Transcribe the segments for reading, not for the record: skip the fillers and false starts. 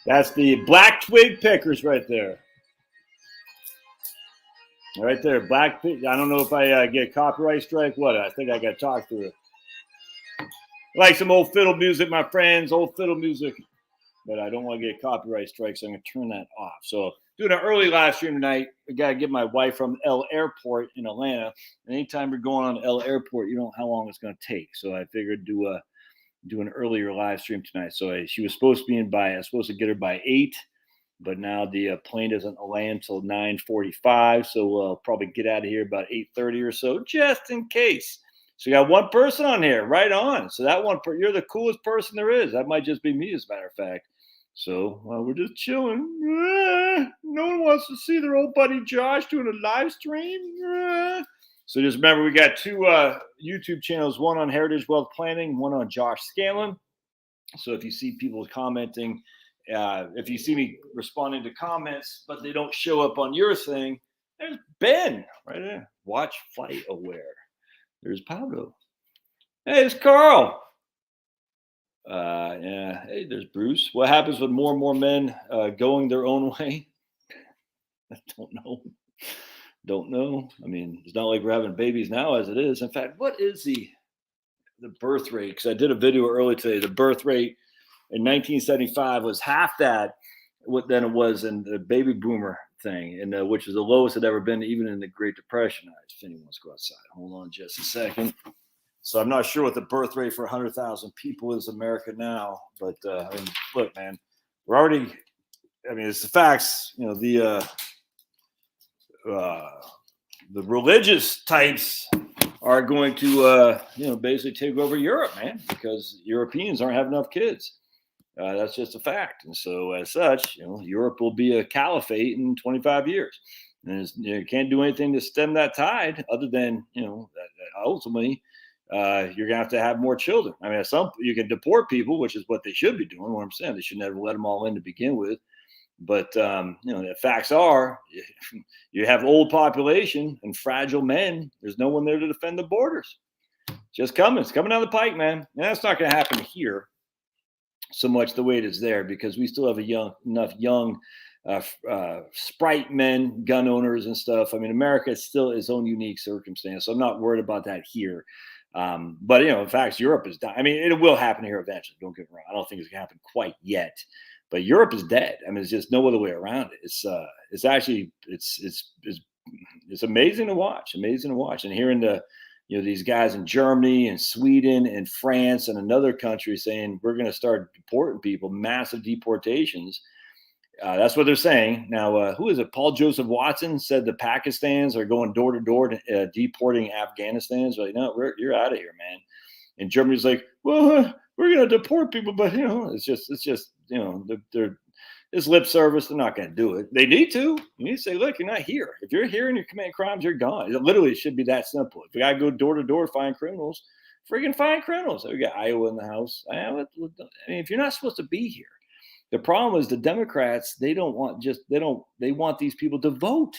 That's the black twig pickers right there. Right there, black. I don't know if I get a copyright strike. What? I think I got to talk to it. Like some old fiddle music, my friends. Old fiddle music, but I don't want to get copyright strikes. So I'm gonna turn that off. So doing an early live stream tonight. I gotta get my wife from L Airport in Atlanta. And anytime you're going on L Airport, you don't know how long it's gonna take. So I figured do an earlier live stream tonight. So she was supposed to be in by. I was supposed to get her by 8. But now the plane doesn't land until 9:45, so we'll probably get out of here about 8:30 or so, just in case. So you got one person on here, right on. So that one, you're the coolest person there is. That might just be me, as a matter of fact. So we're just chilling. No one wants to see their old buddy Josh doing a live stream. So just remember, we got 2 YouTube channels, one on Heritage Wealth Planning, one on Josh Scanlon. So if you see people commenting, if you see me responding to comments, but they don't show up on your thing, there's Ben right there. Watch Flight Aware. There's Pablo. Hey, it's Carl. Yeah. Hey, there's Bruce. What happens with more and more men going their own way? I don't know. Don't know. I mean, it's not like we're having babies now as it is. In fact, what is the birth rate? Because I did a video earlier today. The birth rate in 1975 was half that what then it was in the baby boomer thing, and which was the lowest it ever been, even in the Great Depression. If anyone wants to go outside, hold on just a second. So I'm not sure what the birth rate for 100,000 people is in America now, but I mean, look, man, we're already. I mean, it's the facts. You know, the religious types are going to basically take over Europe, man, because Europeans aren't having enough kids. That's just a fact. And so as such, Europe will be a caliphate in 25 years. And you can't do anything to stem that tide other than, ultimately you're going to have more children. I mean, you can deport people, which is what they should be doing. What I'm saying, they should never let them all in to begin with. But, the facts are you have old population and fragile men. There's no one there to defend the borders. It's coming down the pike, man. And that's not going to happen here so much the way it is there, because we still have enough young sprite men, gun owners and stuff. I mean, America is still its own unique circumstance. So I'm not worried about that here. But, in fact, Europe is dying. I mean, it will happen here eventually. Don't get me wrong. I don't think it's going to happen quite yet. But Europe is dead. I mean, there's just no other way around it. It's actually amazing to watch. Amazing to watch. And hearing these guys in Germany and Sweden and France and another country saying we're going to start deporting people, massive deportations. That's what they're saying. Now, who is it? Paul Joseph Watson said the Pakistans are going door to door deporting Afghanistan's. Like, no, you're out of here, man. And Germany's like, well, we're going to deport people, but it's just they're it's lip service. They're not going to do it. They need to. You need to say, look, you're not here. If you're here and you're committing crimes, you're gone. It literally should be that simple. If you got to go door to door find criminals, freaking find criminals. We got Iowa in the house. I mean, if you're not supposed to be here, the problem is the Democrats. They want these people to vote.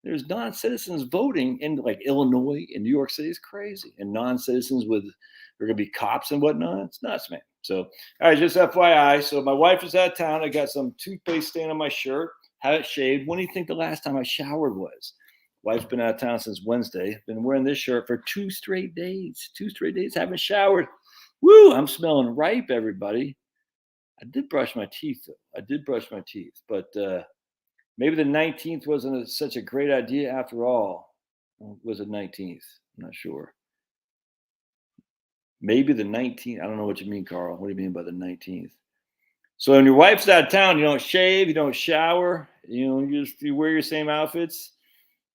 There's non-citizens voting in like Illinois and New York City is crazy, and non-citizens they're going to be cops and whatnot. It's nuts, man. So, all right, just FYI. So my wife is out of town. I got some toothpaste stain on my shirt. Had it shaved. When do you think the last time I showered was? Wife's been out of town since Wednesday. Been wearing this shirt for 2 straight days. 2 straight days. Haven't showered. Woo! I'm smelling ripe, everybody. I did brush my teeth, though. But maybe the 19th wasn't such a great idea after all. Was it 19th? I'm not sure. Maybe the 19th. I don't know what you mean, Carl. What do you mean by the 19th? So when your wife's out of town, you don't shave, you don't shower, you wear your same outfits.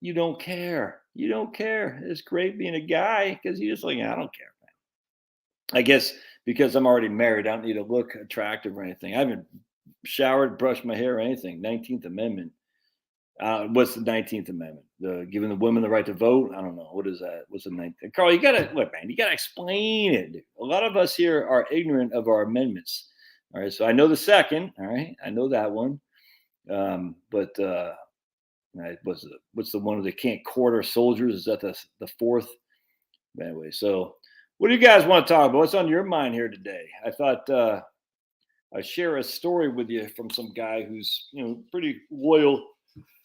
You don't care. It's great being a guy because you're just like, I don't care, man. I guess because I'm already married, I don't need to look attractive or anything. I haven't showered, brushed my hair or anything. 19th Amendment. What's the 19th Amendment? Giving the women the right to vote? I don't know. What is that? What's the 19th? Carl, you got to look, man. You got to explain it. Dude. A lot of us here are ignorant of our amendments. All right. So I know the second. All right. I know that one. But what's the one where they can't quarter soldiers? Is that the fourth? Anyway, so what do you guys want to talk about? What's on your mind here today? I thought share a story with you from some guy who's, pretty loyal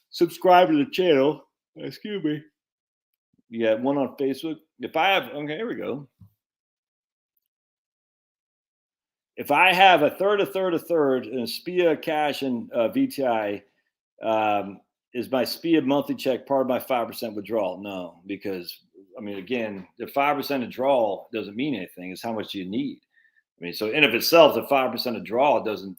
subscriber to the channel. Excuse me. Yeah, one on Facebook. Okay, here we go. If I have a third, and a SPIA, cash, and VTI, is my SPIA monthly check part of my 5% withdrawal? No, because again, the 5% withdrawal doesn't mean anything. It's how much you need. So in of itself, the 5% withdrawal doesn't.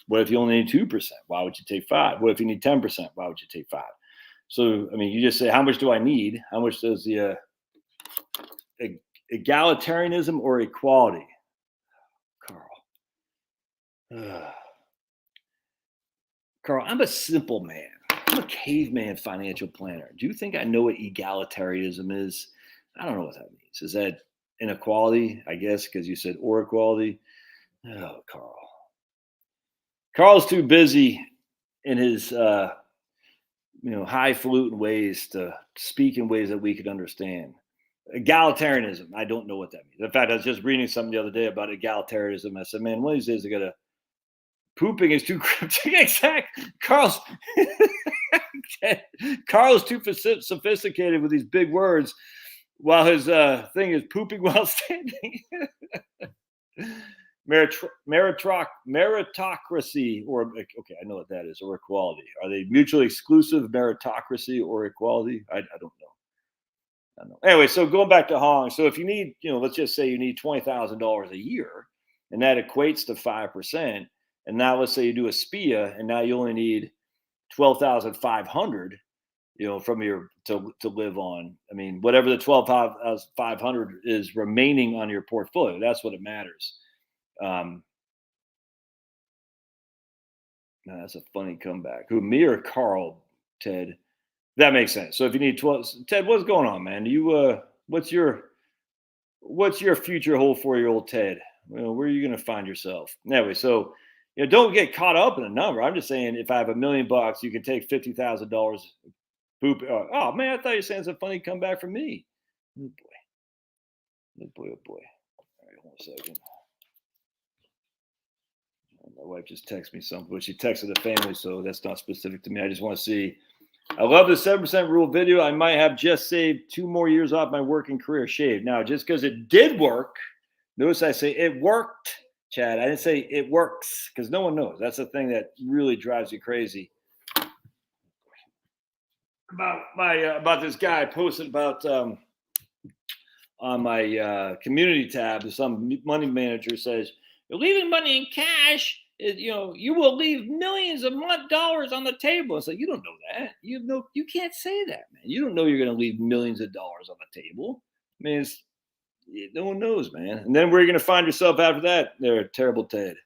What if you only need 2%? Why would you take 5? What if you need 10%? Why would you take 5? So you just say, how much do I need? How much does the egalitarianism or equality? Carl, I'm a simple man. I'm a caveman financial planner. Do you think I know what egalitarianism is? I don't know what that means. Is that inequality? I guess because you said or equality. Oh, Carl. Carl's too busy in his highfalutin ways to speak in ways that we could understand. Egalitarianism. I don't know what that means. In fact, I was just reading something the other day about egalitarianism. I said, man, one of these days I gotta. Pooping is too cryptic. Exactly. Carl's too sophisticated with these big words, while his thing is pooping while standing. Meritocracy, or okay, I know what that is, or equality. Are they mutually exclusive? Meritocracy or equality? I don't know. I don't know. Anyway, so going back to Hong. So if you need, let's just say you need $20,000 a year, and that equates to 5%. And now let's say you do a SPIA, and now you only need $12,500, from your to live on. Whatever the $12,500 is remaining on your portfolio, that's what it matters. No, that's a funny comeback. Who, me or Carl, Ted? That makes sense. So if you need 12, Ted, what's going on, man? You what's your future hold for your old Ted? Where are you going to find yourself? Anyway, so. Don't get caught up in a number. I'm just saying, if I have $1 million, you can take $50,000. Poop. Oh man, I thought you were saying it's a funny comeback from me. Oh boy. Oh boy. Oh boy. All right, hold on a second. My wife just texted me something, but she texted the family, so that's not specific to me. I just want to see. I love the 7% rule video. I might have just saved 2 more years off my working career shaved. Now, just because it did work, notice I say it worked. Chad, I didn't say it works, because no one knows. That's the thing that really drives you crazy. About this guy I posted about on my community tab. Some money manager says, "You're leaving money in cash. You will leave millions of dollars on the table." It's like, you don't know that. You can't say that, man. You don't know you're going to leave millions of dollars on the table. No one knows, man. And then where are you going to find yourself after that? They're a terrible Ted.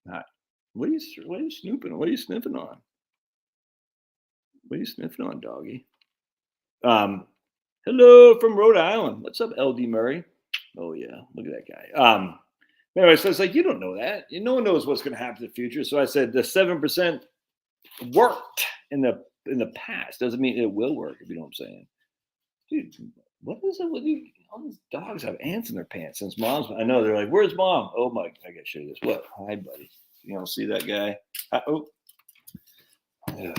Right. What are you snooping? What are you sniffing on? What are you sniffing on, doggy? Hello from Rhode Island. What's up, LD Murray? Oh yeah, look at that guy. Anyway, so it's like, you don't know that. No one knows what's going to happen in the future. So I said the 7% worked in the past. Doesn't mean it will work, if you know what I'm saying. Dude, what is it with you? All these dogs have ants in their pants since mom's. I know, they're like, where's mom? Oh my, I gotta show you this. What? Hi, buddy. See that guy? Yeah.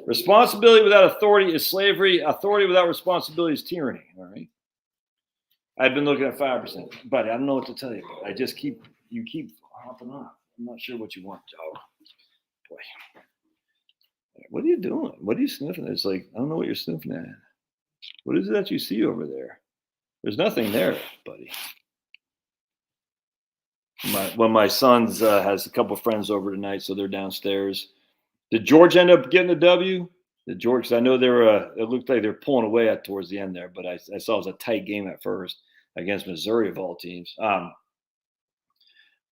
Responsibility without authority is slavery. Authority without responsibility is tyranny. All right. I've been looking at 5%, buddy. I don't know what to tell you. I just keep hopping off. I'm not sure what you want, dog. Boy, what are you doing? What are you sniffing? It's like, I don't know what you're sniffing at. What is it that you see over there? There's nothing there, buddy. My son's has a couple friends over tonight, so they're downstairs. Did George end up getting a W? Did George? Because I know they were. It looked like they're pulling away towards the end there, but I saw it was a tight game at first against Missouri of all teams.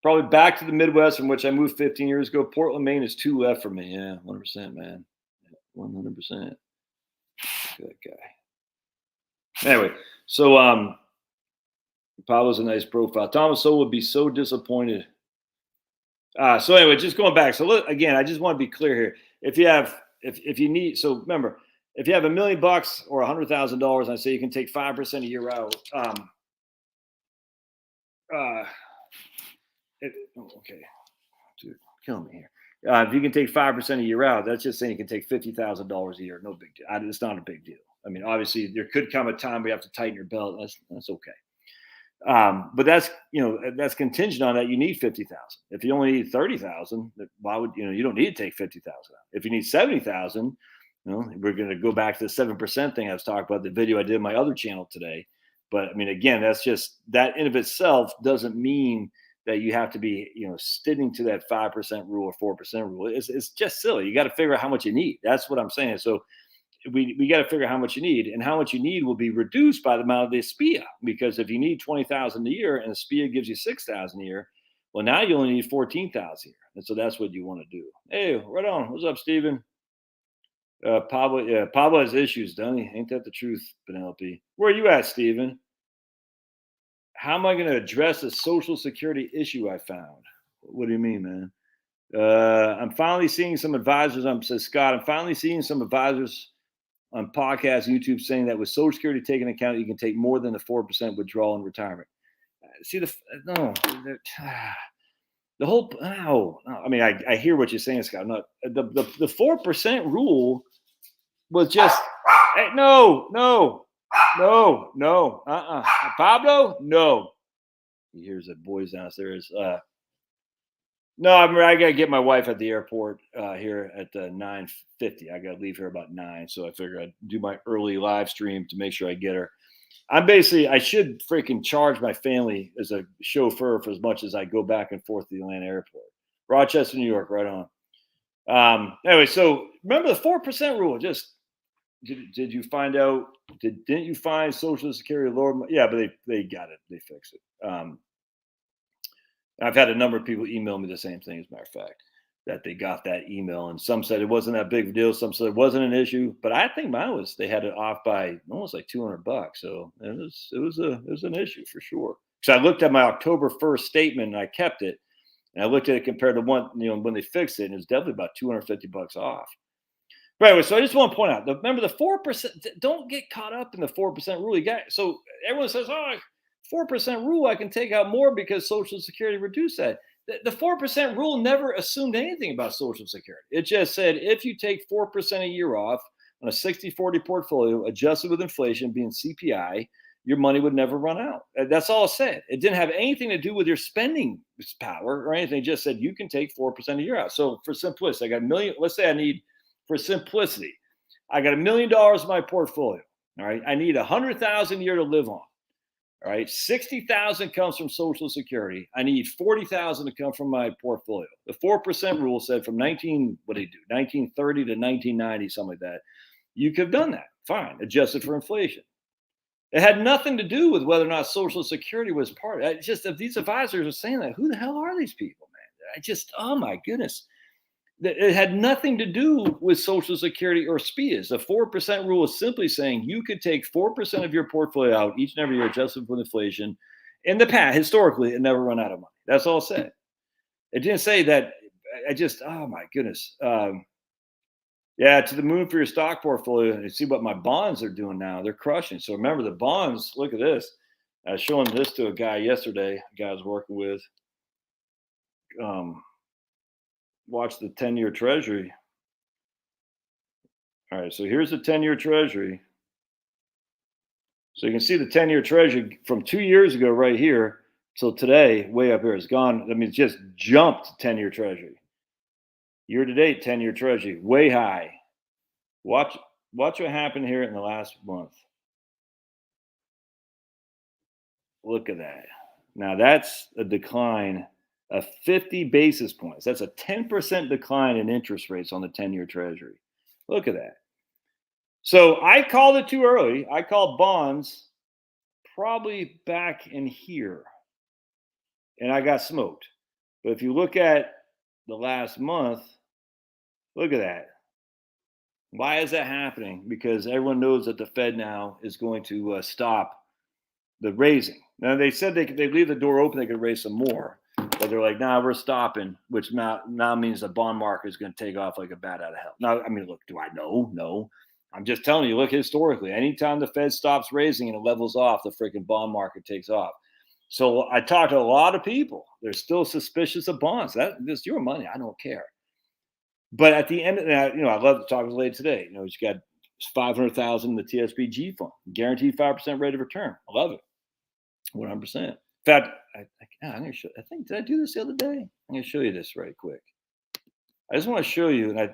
Probably back to the Midwest, from which I moved 15 years ago. Portland, Maine is 2 left for me. Yeah, 100%, man. 100%. Good guy. Anyway, so Pablo's a nice profile. Thomas Sowell would be so disappointed. So anyway, just going back. So look, again, I just want to be clear here. If you need, so remember, if you have $1 million or $100,000, I say you can take 5% a year out. uh, okay, dude, kill me here. If you can take 5% a year out, that's just saying you can take $50,000 a year. No big deal. It's not a big deal. I mean, obviously, there could come a time where you have to tighten your belt. That's okay. But that's contingent on that you need 50,000. If you only need 30,000, why would you don't need to take 50,000 out. If you need 70,000, we're going to go back to the 7% thing I was talking about, the video I did in my other channel today. But I mean, again, that's just that in of itself doesn't mean that you have to be sticking to that 5% rule or 4% rule. It's just silly. You got to figure out how much you need. That's what I'm saying. So we got to figure out how much you need, and how much you need will be reduced by the amount of the SPIA. Because if you need 20,000 a year and the SPIA gives you 6,000 a year, well, now you only need 14,000 a year, and so that's what you want to do. Hey, right on. What's up, Steven? Pablo has issues, doesn't he? Ain't that the truth, Penelope? Where are you at, Steven? How am I going to address the Social Security issue I found? What do you mean, man? I'm finally seeing some advisors. Says Scott. I'm finally seeing some advisors on podcasts, YouTube, saying that with Social Security taken into account, you can take more than the 4% withdrawal in retirement. See the whole. No, I mean, I hear what you're saying, Scott. Not the 4% rule was just no. Pablo, no. He hears the boys downstairs. No, I gotta get my wife at the airport here at 9:50. I gotta leave here about 9, so I figure I'd do my early live stream to make sure I get her. I should freaking charge my family as a chauffeur for as much as I go back and forth to the Atlanta airport. Rochester, New York, right on. Anyway, so remember the 4% rule. Just did you find out? Didn't you find Social Security lower? Yeah, but they got it. They fixed it. I've had a number of people email me the same thing, as a matter of fact, that they got that email, and some said it wasn't that big of a deal. Some said it wasn't an issue, but I think mine was. They had it off by almost like $200, so it was an issue for sure. So I looked at my October 1st statement and I kept it, and I looked at it compared to when they fixed it, and it was definitely about $250 off. But anyway, so I just want to point out, remember the 4%. Don't get caught up in the 4% rule. So everyone says, "Oh, 4% rule, I can take out more because Social Security reduced that." The 4% rule never assumed anything about Social Security. It just said if you take 4% a year off on a 60-40 portfolio, adjusted with inflation being CPI, your money would never run out. That's all it said. It didn't have anything to do with your spending power or anything. It just said you can take 4% a year out. So for simplicity, I got $1 million. Let's say I need, for simplicity, I got $1 million in my portfolio. All right. I need 100,000 a year to live on. All right, 60,000 comes from Social Security. I need 40,000 to come from my portfolio. The 4% rule said from 1930 to 1990, something like that. You could have done that, fine, adjusted for inflation. It had nothing to do with whether or not Social Security was part of it. It's just if these advisors are saying that, who the hell are these people, man? Oh my goodness. It had nothing to do with Social Security or SPIAs. The 4% rule is simply saying you could take 4% of your portfolio out each and every year, adjusted for inflation. In the past, historically, it never run out of money. That's all it said. It didn't say that. Oh my goodness. Yeah, to the moon for your stock portfolio. And see what my bonds are doing now. They're crushing. So remember the bonds. Look at this. I was showing this to a guy yesterday. A guy I was working with. Watch the 10-year treasury. All right, so here's the 10-year treasury. So you can see the 10-year treasury from 2 years ago right here till today, way up here. It's gone. I mean, it's just jumped 10-year treasury. Year to date, 10-year treasury, way high. Watch what happened here in the last month. Look at that. Now that's a decline of 50 basis points. That's a 10% decline in interest rates on the 10-year treasury. Look at that. So I called it too early. I called bonds probably back in here, and I got smoked. But if you look at the last month, look at that. Why is that happening? Because everyone knows that the Fed now is going to stop the raising. Now, they said they leave the door open, they could raise some more. But they're like, nah, we're stopping, which now means the bond market is going to take off like a bat out of hell. Now, I mean, look, do I know? No. I'm just telling you, look, historically, anytime the Fed stops raising and it levels off, the freaking bond market takes off. So I talked to a lot of people. They're still suspicious of bonds. This your money. I don't care. But at the end of that, I love to talk to the lady today. You got 500,000 in the TSBG fund, guaranteed 5% rate of return. I love it, 100%. In fact, I'm going to show. I think did I do this the other day? I'm going to show you this right quick. I just want to show you, and I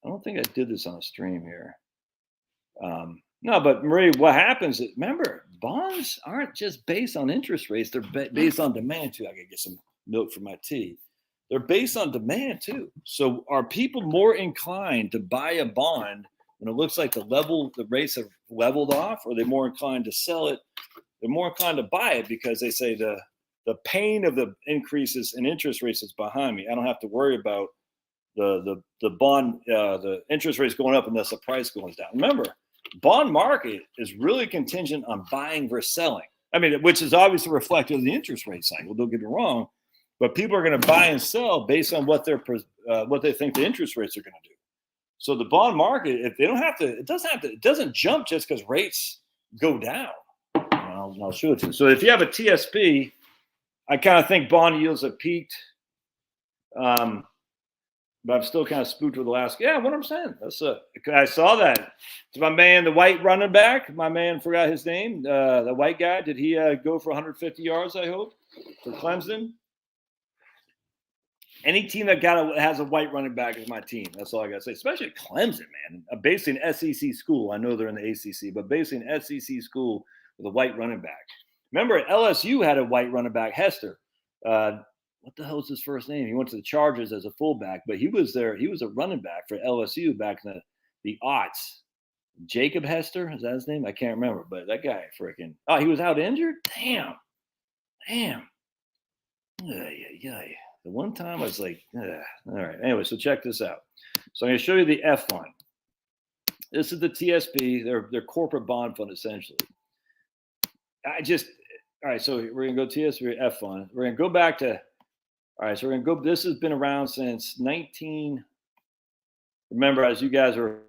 don't think I did this on a stream here. No, but Marie, what happens is, remember, bonds aren't just based on interest rates. They're based on demand too. I gotta get some milk for my tea. They're based on demand too. So are people more inclined to buy a bond when it looks like the rates have leveled off, or are they more inclined to sell it? They're more inclined to buy it because they say the pain of the increases in interest rates is behind me. I don't have to worry about the bond the interest rates going up unless the price goes down. Remember, bond market is really contingent on buying versus selling. I mean, which is obviously reflective of the interest rate cycle. Don't get me wrong, but people are going to buy and sell based on what they think the interest rates are going to do. So the bond market, if they don't have to, it doesn't jump just because rates go down. I'll show it to you. So if you have a TSP, I kind of think bond yields have peaked. But I'm still kind of spooked with the last. Yeah, what I'm saying. I saw that. It's my man, the white running back. My man forgot his name. The white guy. Did he go for 150 yards? I hope for Clemson. Any team that has a white running back is my team. That's all I gotta say. Especially Clemson, man. Basically an SEC school. I know they're in the ACC, but basically an SEC school with a white running back. Remember, LSU had a white running back, Hester. What the hell was his first name? He went to the Chargers as a fullback, but he was there. He was a running back for LSU back in the aughts. Jacob Hester, is that his name? I can't remember, but that guy freaking. Oh, he was out injured? Damn. Yeah. The one time I was like, all right. Anyway, so check this out. So I'm going to show you the F fund. This is the TSP, their corporate bond fund, essentially. All right, so we're going to go TSP, F fund. We're going to go back to. All right, so we're going to go. This has been around since 19. Remember, as you guys are.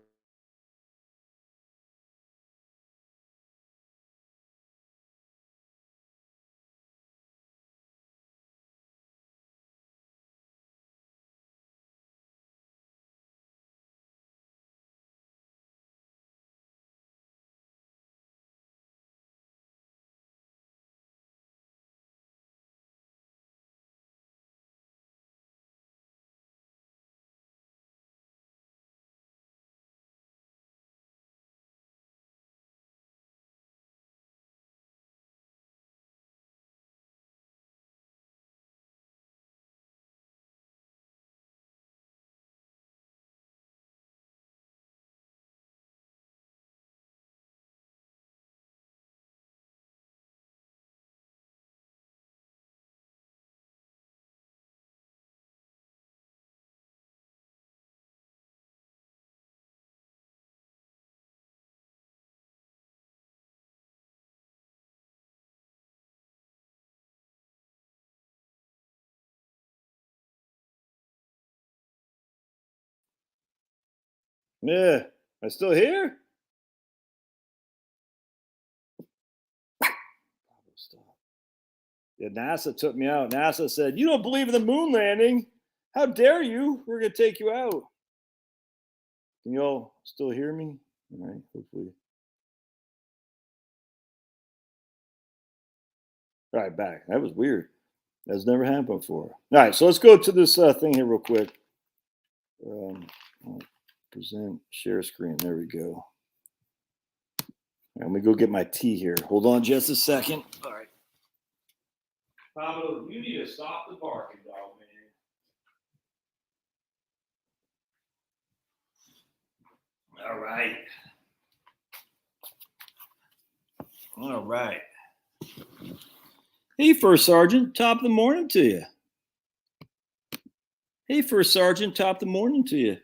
Yeah, I'm still here. Yeah, NASA took me out. NASA said, "You don't believe in the moon landing? How dare you? We're going to take you out." Can you all still hear me? All right, hopefully. All right, back. That was weird. That's never happened before. All right, so let's go to this thing here real quick. Present, share screen. There we go. Let me go get my tea here. Hold on just a second. All right. Pablo, you need to stop the barking, dog, man. All right. All right. Hey, First Sergeant. Top of the morning to you. Hey, First Sergeant. Top of the morning to you.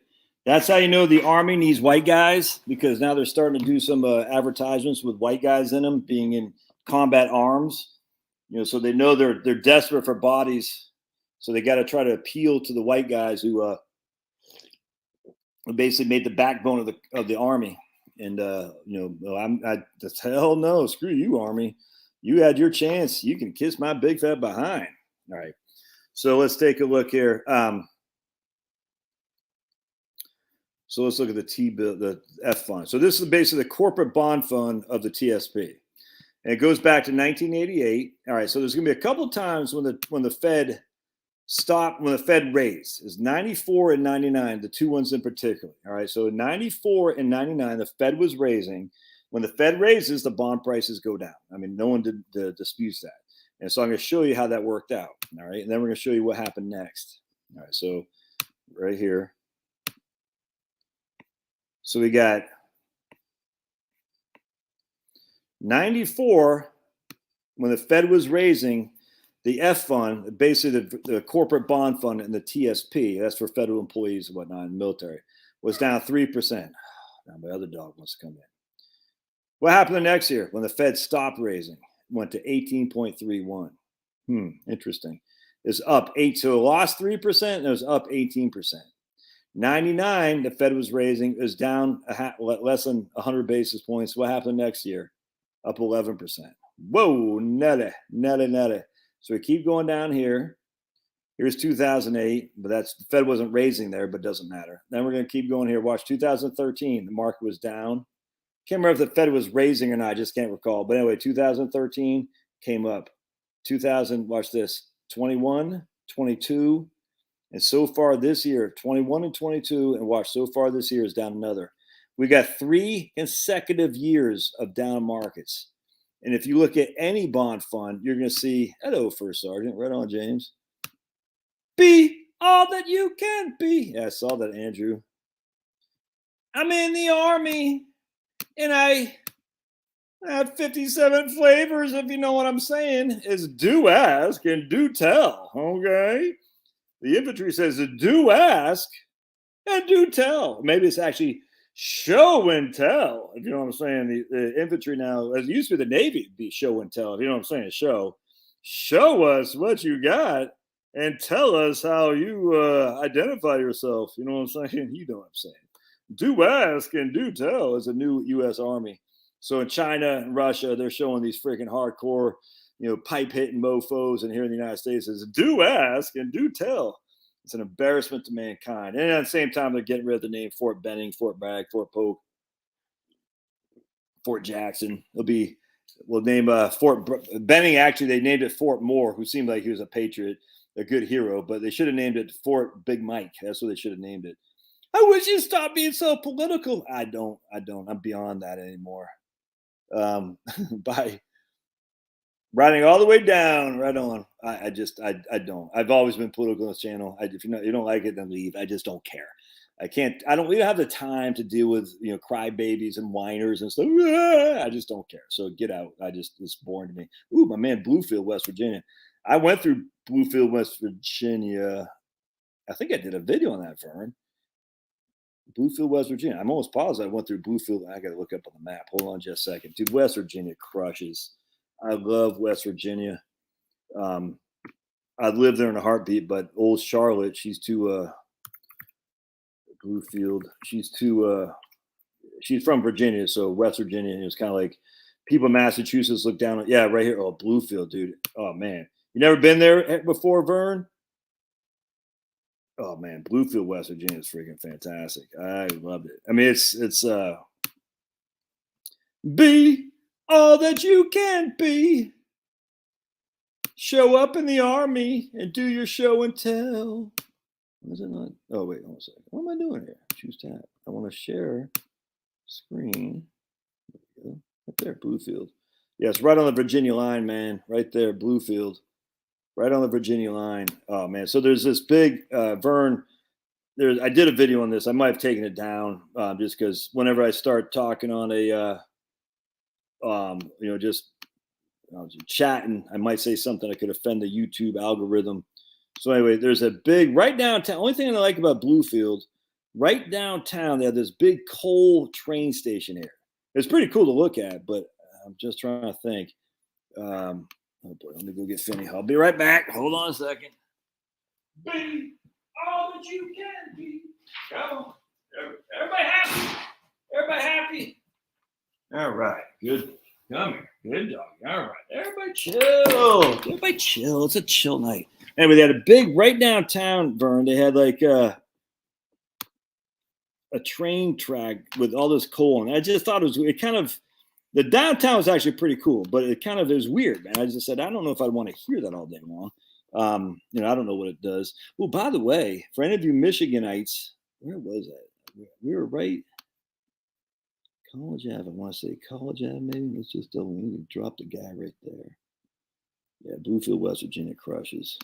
That's how you know the Army needs white guys, because now they're starting to do some advertisements with white guys in them being in combat arms. So they know they're desperate for bodies, so they got to try to appeal to the white guys who basically made the backbone of the Army. And I hell no, screw you, Army. You had your chance. You can kiss my big fat behind. All right. So let's take a look here. So let's look at the T-bill, the F fund. So this is basically the corporate bond fund of the TSP. And it goes back to 1988. All right. So there's going to be a couple of times when the Fed stopped, when the Fed raised. Is 94 and 99, the two ones in particular. All right. So 94 and 99, the Fed was raising. When the Fed raises, the bond prices go down. I mean, no one disputes that. And so I'm going to show you how that worked out. All right. And then we're going to show you what happened next. All right. So right here. So we got 94 when the Fed was raising the F fund, basically the corporate bond fund and the TSP, that's for federal employees and whatnot in the military, was down 3%. Now my other dog wants to come in. What happened the next year when the Fed stopped raising? Went to 18.31. Interesting. It's up 8, so it lost 3% and it was up 18%. 99, the Fed was raising, it was down less than 100 basis points. What happened next year? Up 11%. Whoa, netta. So we keep going down here. Here's 2008, but the Fed wasn't raising there, but it doesn't matter. Then we're going to keep going here. Watch 2013. The market was down. Can't remember if the Fed was raising or not. I just can't recall. But anyway, 2013 came up. 2000, watch this, 21, 22. And so far this year, 21 and 22, and watch, so far this year is down another. We got 3 consecutive years of down markets. And if you look at any bond fund, you're going to see, hello, First Sergeant, right on, James. Be all that you can be. Yeah, I saw that, Andrew. I'm in the Army, and I have 57 flavors, if you know what I'm saying. It's do ask and do tell, okay? The infantry says do ask and do tell. Maybe it's actually show and tell, if you know what I'm saying. The infantry now, as it used to be the Navy, it'd be show and tell, if you know what I'm saying. Show us what you got and tell us how you identify yourself. You know what I'm saying? You know what I'm saying. Do ask and do tell is a new U.S. Army. So in China and Russia, they're showing these freaking hardcore, pipe hitting mofos, and here in the United States is do ask and do tell. It's an embarrassment to mankind. And at the same time, they're getting rid of the name Fort Benning, Fort Bragg, Fort Polk, Fort Jackson. We'll name Fort Benning. Actually, they named it Fort Moore, who seemed like he was a patriot, a good hero, but they should have named it Fort Big Mike. That's what they should have named it. I wish you stopped being so political. I don't. I'm beyond that anymore. By riding all the way down, right on. I don't. I've always been political on this channel. If you don't like it, then leave. I just don't care. We don't have the time to deal with crybabies and whiners and stuff. I just don't care. So get out. It's boring to me. Ooh, my man, Bluefield, West Virginia. I went through Bluefield, West Virginia. I think I did a video on that, Vern. Bluefield, West Virginia. I'm almost positive I went through Bluefield. I got to look up on the map. Hold on just a second. Dude, West Virginia crushes. I love West Virginia. I'd live there in a heartbeat, but old Charlotte, she's too Bluefield. She's from Virginia, so West Virginia is kind of like people in Massachusetts look down on. Yeah, right here. Oh, Bluefield, dude. Oh man, you never been there before, Vern? Oh man, Bluefield, West Virginia is freaking fantastic. I loved it. I mean, it's be all that you can be. Show up in the Army and do your show and tell. Was it not? Oh wait, hold on a second. What am I doing here? Choose tab. I want to share screen. There we go. Right there, Bluefield. Yes, right on the Virginia line, man. Right there, Bluefield. Right on the Virginia line. Oh man, so there's this big Vern. I did a video on this. I might have taken it down just because whenever I start talking on a, just chatting, I might say something that could offend the YouTube algorithm. So anyway, there's a big right downtown. Only thing I like about Bluefield, right downtown, they have this big coal train station here. It's pretty cool to look at, but I'm just trying to think. Oh boy, let me go get Finney. I'll be right back. Hold on a second. Be all that you can be. Go. Everybody happy? Everybody happy? All right. Good. Come here. Good dog. All right. Everybody chill. Everybody chill. It's a chill night. Anyway, they had a big, right downtown, Vern, they had like a train track with all this coal. And I just thought the downtown was actually pretty cool, but it was weird, man. I just said, I don't know if I'd want to hear that all day long. I don't know what it does. Well, by the way, for any of you Michiganites, where was that? We were right. College Ave. I want to say College Ave, maybe. Let's just double. We need to drop the guy right there. Yeah, Bluefield, West Virginia crushes.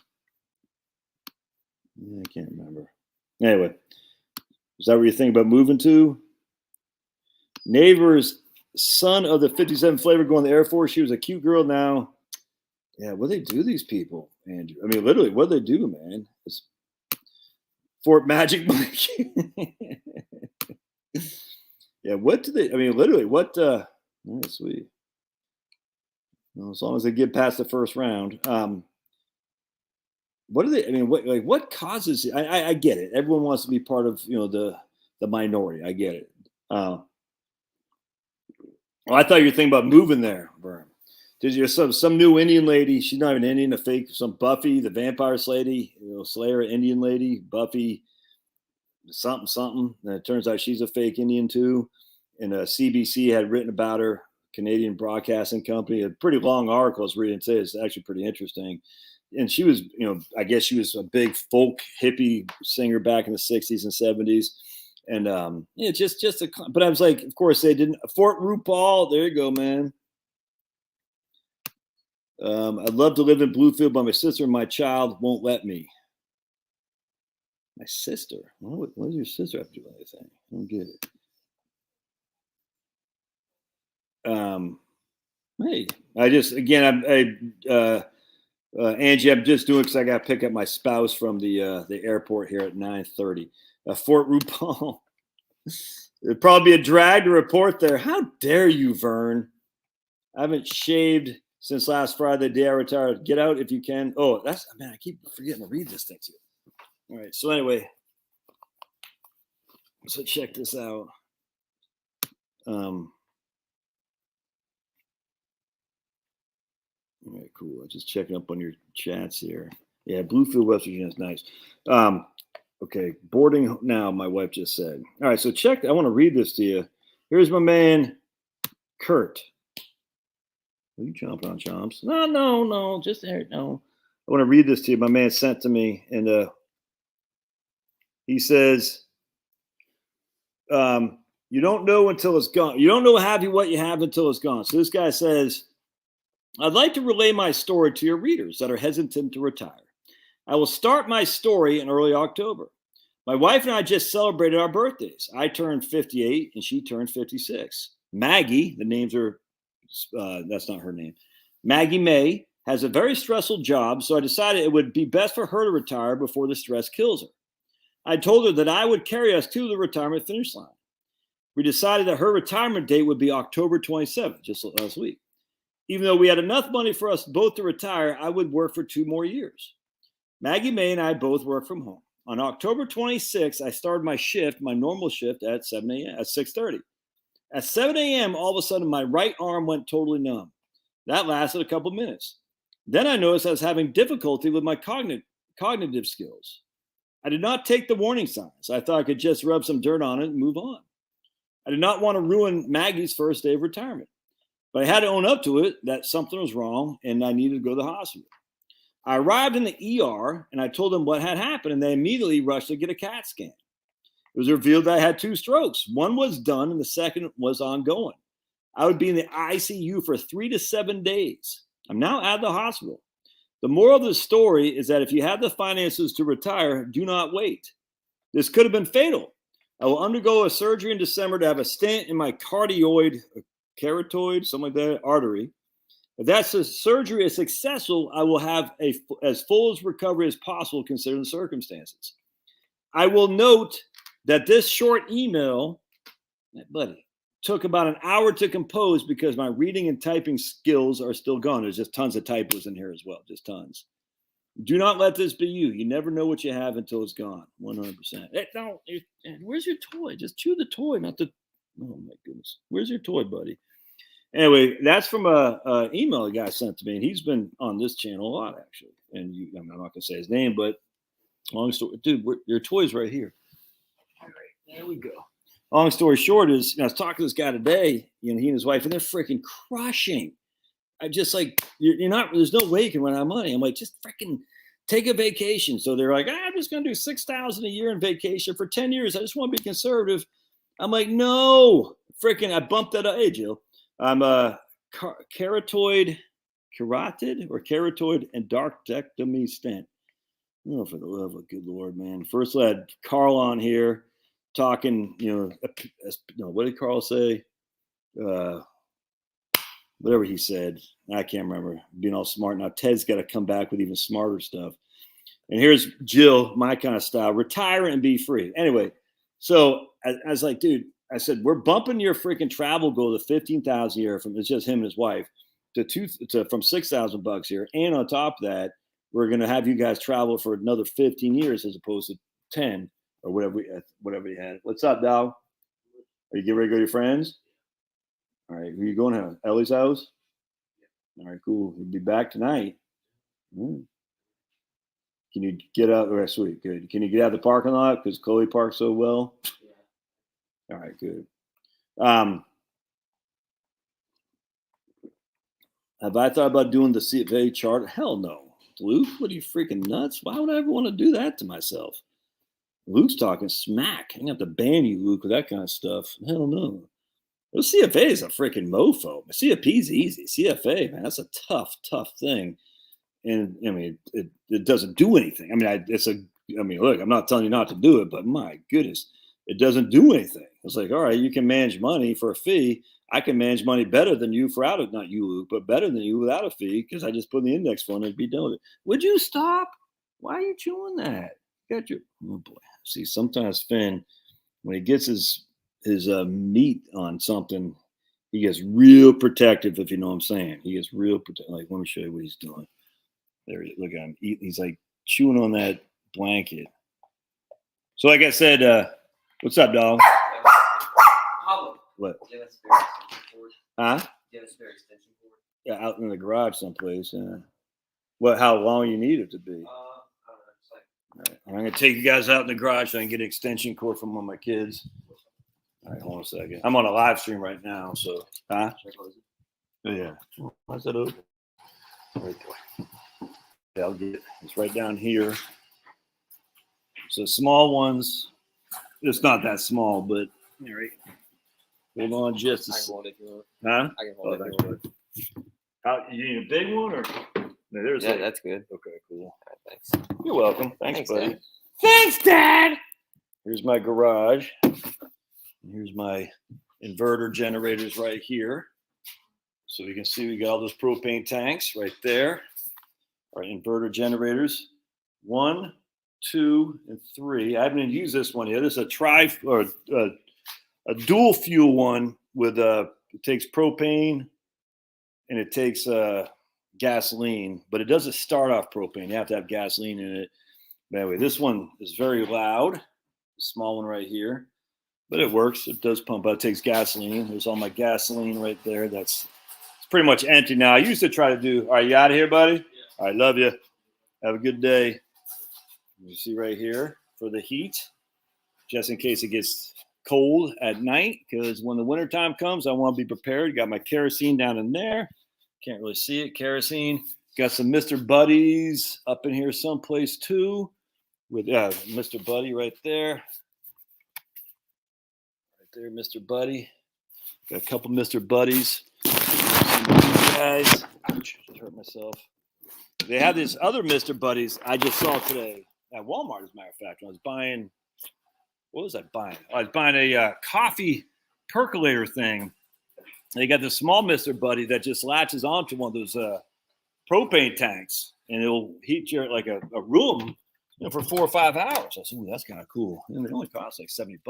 Yeah, I can't remember. Anyway, is that what you think about moving to? Neighbor's son of the 57 flavor going to the Air Force. She was a cute girl now. Yeah, what do they do, these people, Andrew? I mean, literally, what do they do, man? It's Fort Magic Mike. Yeah, what do they? I mean, literally, what? Oh, sweet. Well, as long as they get past the first round. What do they? I mean, what causes? I get it. Everyone wants to be part of the minority. I get it. Well, I thought you were thinking about moving there, Vern. There's some new Indian lady. She's not even Indian, a fake. Some Buffy, the vampire lady, Slayer, Indian lady, Buffy, something. And it turns out she's a fake Indian too. And CBC had written about her, Canadian Broadcasting Company. A pretty long article I was reading today. It's actually pretty interesting. And she was, I guess she was a big folk hippie singer back in the 60s and 70s. And but I was like, of course they didn't. Fort RuPaul, there you go, man. I'd love to live in Bluefield, but my sister and my child won't let me. My sister? What does your sister have to do with anything? I don't get it. Hey, Angie, I'm just doing because I got to pick up my spouse from the airport here at 9:30. Fort RuPaul. It'd probably be a drag to report there. How dare you, Vern? I haven't shaved since last Friday, the day I retired. Get out if you can. Oh, man, I keep forgetting to read this thing to you. All right, so anyway, so check this out. All right, cool. I'm just checking up on your chats here. Yeah, Bluefield, West Virginia is nice. Okay, boarding now, my wife just said. All right, so check. I want to read this to you. Here's my man, Kurt. Are you chomping on chomps? No, just there. No. I want to read this to you. My man sent to me, and he says, you don't know until it's gone. You don't know what you have until it's gone. So this guy says, I'd like to relay my story to your readers that are hesitant to retire. I will start my story in early October. My wife and I just celebrated our birthdays. I turned 58 and she turned 56. Maggie, the names are, that's not her name. Maggie May has a very stressful job, so I decided it would be best for her to retire before the stress kills her. I told her that I would carry us to the retirement finish line. We decided that her retirement date would be October 27th, just last week. Even though we had enough money for us both to retire, I would work for 2 more years. Maggie May and I both work from home. On October 26th, I started my normal shift at 7 a.m. at 6:30. At 7 a.m., all of a sudden, my right arm went totally numb. That lasted a couple minutes. Then I noticed I was having difficulty with my cognitive skills. I did not take the warning signs. I thought I could just rub some dirt on it and move on. I did not want to ruin Maggie's first day of retirement, but I had to own up to it that something was wrong and I needed to go to the hospital. I arrived in the ER and I told them what had happened, and they immediately rushed to get a CAT scan. It was revealed that I had 2 strokes. One was done and the second was ongoing. I would be in the ICU for 3 to 7 days. I'm now at the hospital. The moral of the story is that if you have the finances to retire, do not wait. This could have been fatal. I will undergo a surgery in December to have a stent in my carotid, something like that, artery. If that surgery is successful, I will have as full as recovery as possible considering the circumstances. I will note that this short email, buddy, took about an hour to compose because my reading and typing skills are still gone. There's just tons of typos in here as well, just tons. Do not let this be you. You never know what you have until it's gone. 100%. Where's your toy? Just chew the toy, not the. Oh my goodness. Where's your toy, buddy? Anyway, that's from a email a guy sent to me, and he's been on this channel a lot actually. And I'm not gonna say his name, but long story, dude, your toy's right here. All right, there we go. Long story short is, I was talking to this guy today, he and his wife, and they're freaking crushing. I just like, you're not, there's no way you can run out of money. I'm like, just freaking take a vacation. So they're like, I'm just going to do 6,000 a year in vacation for 10 years. I just want to be conservative. I'm like, no, freaking, I bumped that up. Hey, Jill, I'm a carotid endarterectomy stent. Oh, for the love of good Lord, man. First, I had Carl on here talking, what did Carl say? Whatever he said, I can't remember, being all smart. Now Ted's got to come back with even smarter stuff. And here's Jill, my kind of style, retire and be free. Anyway, so I was like, dude, I said, we're bumping your freaking travel goal to 15,000 a year from, it's just him and his wife, from $6,000 here. And on top of that, we're going to have you guys travel for another 15 years as opposed to 10 or whatever you had. What's up, dog? Are you getting ready to go to your friends? All right, who are you going to? Ellie's house? All right, cool. We'll be back tonight. Can you get out? All right, sweet, good. Can you get out of the parking lot because Chloe parked so well? All right, good. Have I thought about doing the CFA chart? Hell no. Luke, what are you freaking nuts? Why would I ever want to do that to myself? Luke's talking smack. I have to ban you, Luke, with that kind of stuff. Hell no. Well, CFA is a freaking mofo. CFP is easy. CFA, man, that's a tough thing. And I mean, it doesn't do anything. I mean, look, I'm not telling you not to do it, but my goodness, it doesn't do anything. It's like, all right, you can manage money for a fee. I can manage money better than you without it. Not you, Luke, but better than you without a fee because I just put in the index fund and be done with it. Would you stop? Why are you chewing that? Got your, oh boy. See, sometimes Finn, when he gets his meat on something, he gets real protective, if you know what I'm saying. He gets real protective. Like, let me show you what he's doing. There he is. Look at him. He's like chewing on that blanket. So, like I said, what's up, dog? What? Huh? Yeah, out in the garage someplace. What? How long you need it to be? All right. I'm gonna take you guys out in the garage so I can get an extension cord from one of my kids. All right, hold on a second. I'm on a live stream right now, so huh? Yeah. Why's that open? Right there. Yeah, I'll get it. It's right down here. So small ones. It's not that small, but all right. Hold on just a second. Huh? I can hold it. How, you need a big one or? No, that's good. Okay, cool. All right, thanks. You're welcome. Thanks, buddy. Dad. Thanks, Dad. Here's my garage. Here's my inverter generators right here. So you can see we got all those propane tanks right there. Our inverter generators, 1, 2, and 3. I haven't even used this one yet. This is a dual fuel one with it takes propane and it takes gasoline, but it doesn't start off propane. You have to have gasoline in it. But anyway, this one is very loud. The small one right here. But it works. It does pump out. It takes gasoline. There's all my gasoline right there. It's pretty much empty now. I used to try to do. All right, you out of here, buddy? Yeah. All right, love you. Have a good day. You see right here for the heat, just in case it gets cold at night, because when the wintertime comes, I want to be prepared. Got my kerosene down in there. Can't really see it. Kerosene. Got some Mr. Buddies up in here someplace too. With Mr. Buddy right there. There, Mr. Buddy. Got a couple Mr. Buddies. Guys, ouch, just hurt myself. They have these other Mr. Buddies I just saw today at Walmart, as a matter of fact. When I was buying, what was I buying? I was buying a coffee percolator thing. They got this small Mr. Buddy that just latches onto one of those propane tanks, and it'll heat your like a room for 4 or 5 hours. I said, ooh, that's kind of cool. And it only costs like $70.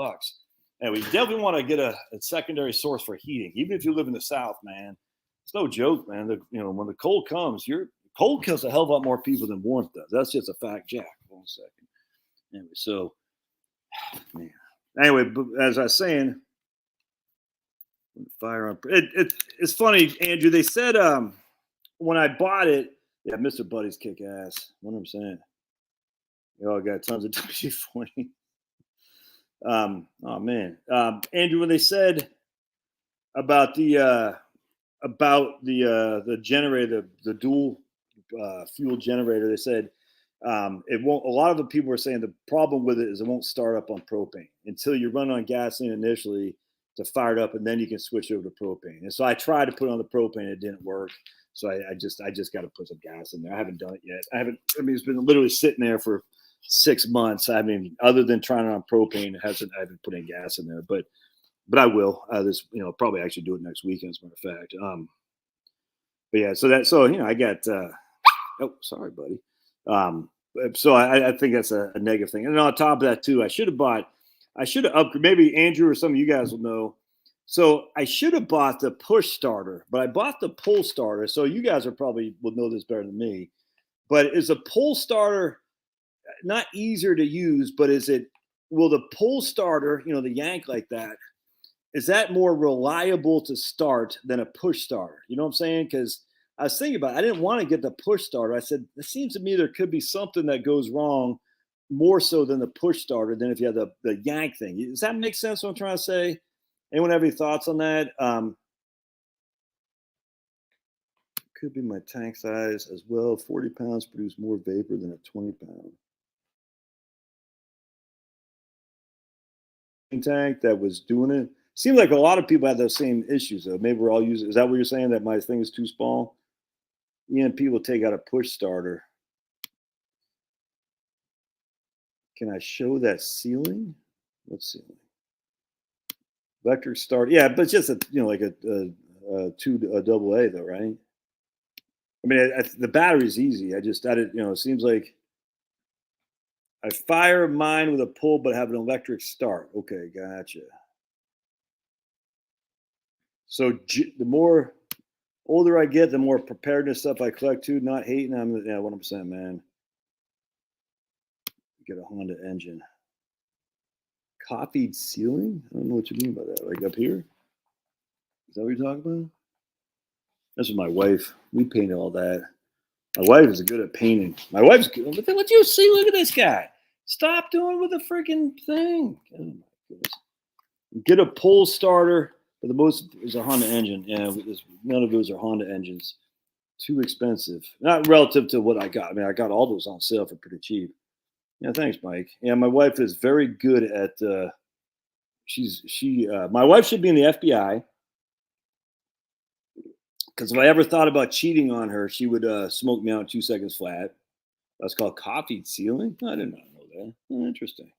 And we definitely want to get a secondary source for heating, even if you live in the South, man. It's no joke, man. When the cold comes, cold kills a hell of a lot more people than warmth does. That's just a fact, Jack. Hold on a second. Anyway, so, man. Anyway, as I was saying, Fire on it's funny, Andrew. They said when I bought it, yeah, Mr. Buddy's kick ass. 100%. You all got tons of WC-40. Oh man, Andrew, when they said about the generator, the dual fuel generator, they said it won't. A lot of the people were saying the problem with it is it won't start up on propane until you run on gasoline initially to fire it up, and then you can switch over to propane. And so I tried to put it on the propane, it didn't work. So I just got to put some gas in there. I haven't done it yet. I mean, it's been literally sitting there for 6 months. I mean, other than trying it on propane, I haven't put any gas in there. But I will. Probably actually do it next weekend, as a matter of fact. But yeah, so I got. Oh, sorry, buddy. So I think that's a negative thing. And on top of that too, I should have upgraded. Maybe Andrew or some of you guys will know. So I should have bought the push starter, but I bought the pull starter. So you guys will know this better than me. But is a pull starter not easier to use? But will the pull starter, the yank like that, is that more reliable to start than a push starter? You know what I'm saying? Because I was thinking about it. I didn't want to get the push starter. I said, it seems to me there could be something that goes wrong more so than the push starter than if you have the yank thing. Does that make sense what I'm trying to say? Anyone have any thoughts on that? Could be my tank size as well. 40 pounds produce more vapor than a 20-pound tank that was doing it. Seemed like a lot of people had those same issues, though. Maybe we're all using. Is that what you're saying? That my thing is too small? Yeah, people take out a push starter. Can I show that ceiling? What ceiling? Electric start. Yeah, but it's just like a double A though, right? I mean, the battery's easy. I didn't. It seems like I fire mine with a pull, but have an electric start. Okay, gotcha. So the more older I get, the more preparedness stuff I collect too. Not hating. I'm 100%, man. Get a Honda engine. Copied ceiling? I don't know what you mean by that. Like up here? Is that what you're talking about? That's with my wife. We painted all that. My wife is good at painting. My wife's good. What you see? Look at this guy. Stop doing with the freaking thing. Oh my goodness. Get a pull starter. But the most is a Honda engine. Yeah, none of those are Honda engines. Too expensive. Not relative to what I got. I mean, I got all those on sale for pretty cheap. Yeah, thanks, Mike. Yeah, my wife is very good at. My wife should be in the FBI. Because if I ever thought about cheating on her, she would smoke me out in 2 seconds flat. That's called coffee ceiling. I did not know that. Oh, interesting.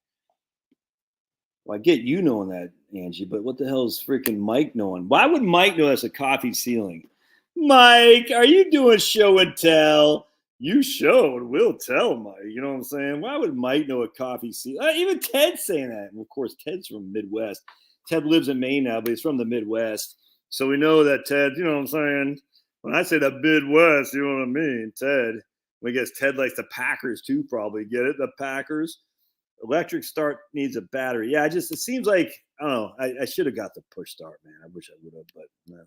Well, I get you knowing that, Angie, but what the hell is freaking Mike knowing? Why would Mike know that's a coffee ceiling? Mike, are you doing show and tell? You showed, we'll tell, Mike. You know what I'm saying? Why would Mike know a coffee ceiling? Even Ted's saying that. And of course, Ted's from the Midwest. Ted lives in Maine now, but he's from the Midwest. So we know that Ted, you know what I'm saying? When I say the Midwest, you know what I mean? Ted. I guess Ted likes the Packers too, probably. Get it? The Packers. Electric start needs a battery. Yeah, it seems like, I don't know. I should have got the push start, man. I wish I would have, but no.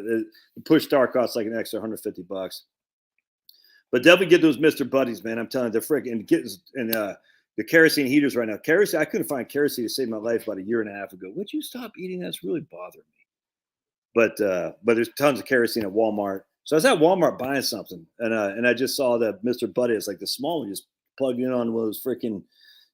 The push start costs like an extra $150. But definitely get those Mr. Buddies, man. I'm telling you, they're freaking the kerosene heaters right now. Kerosene, I couldn't find kerosene to save my life about a year and a half ago. Would you stop eating that? It's really bothering me. But there's tons of kerosene at Walmart. So I was at Walmart buying something, and I just saw that Mr. Buddy is like the small one, just plugged in on one of those freaking,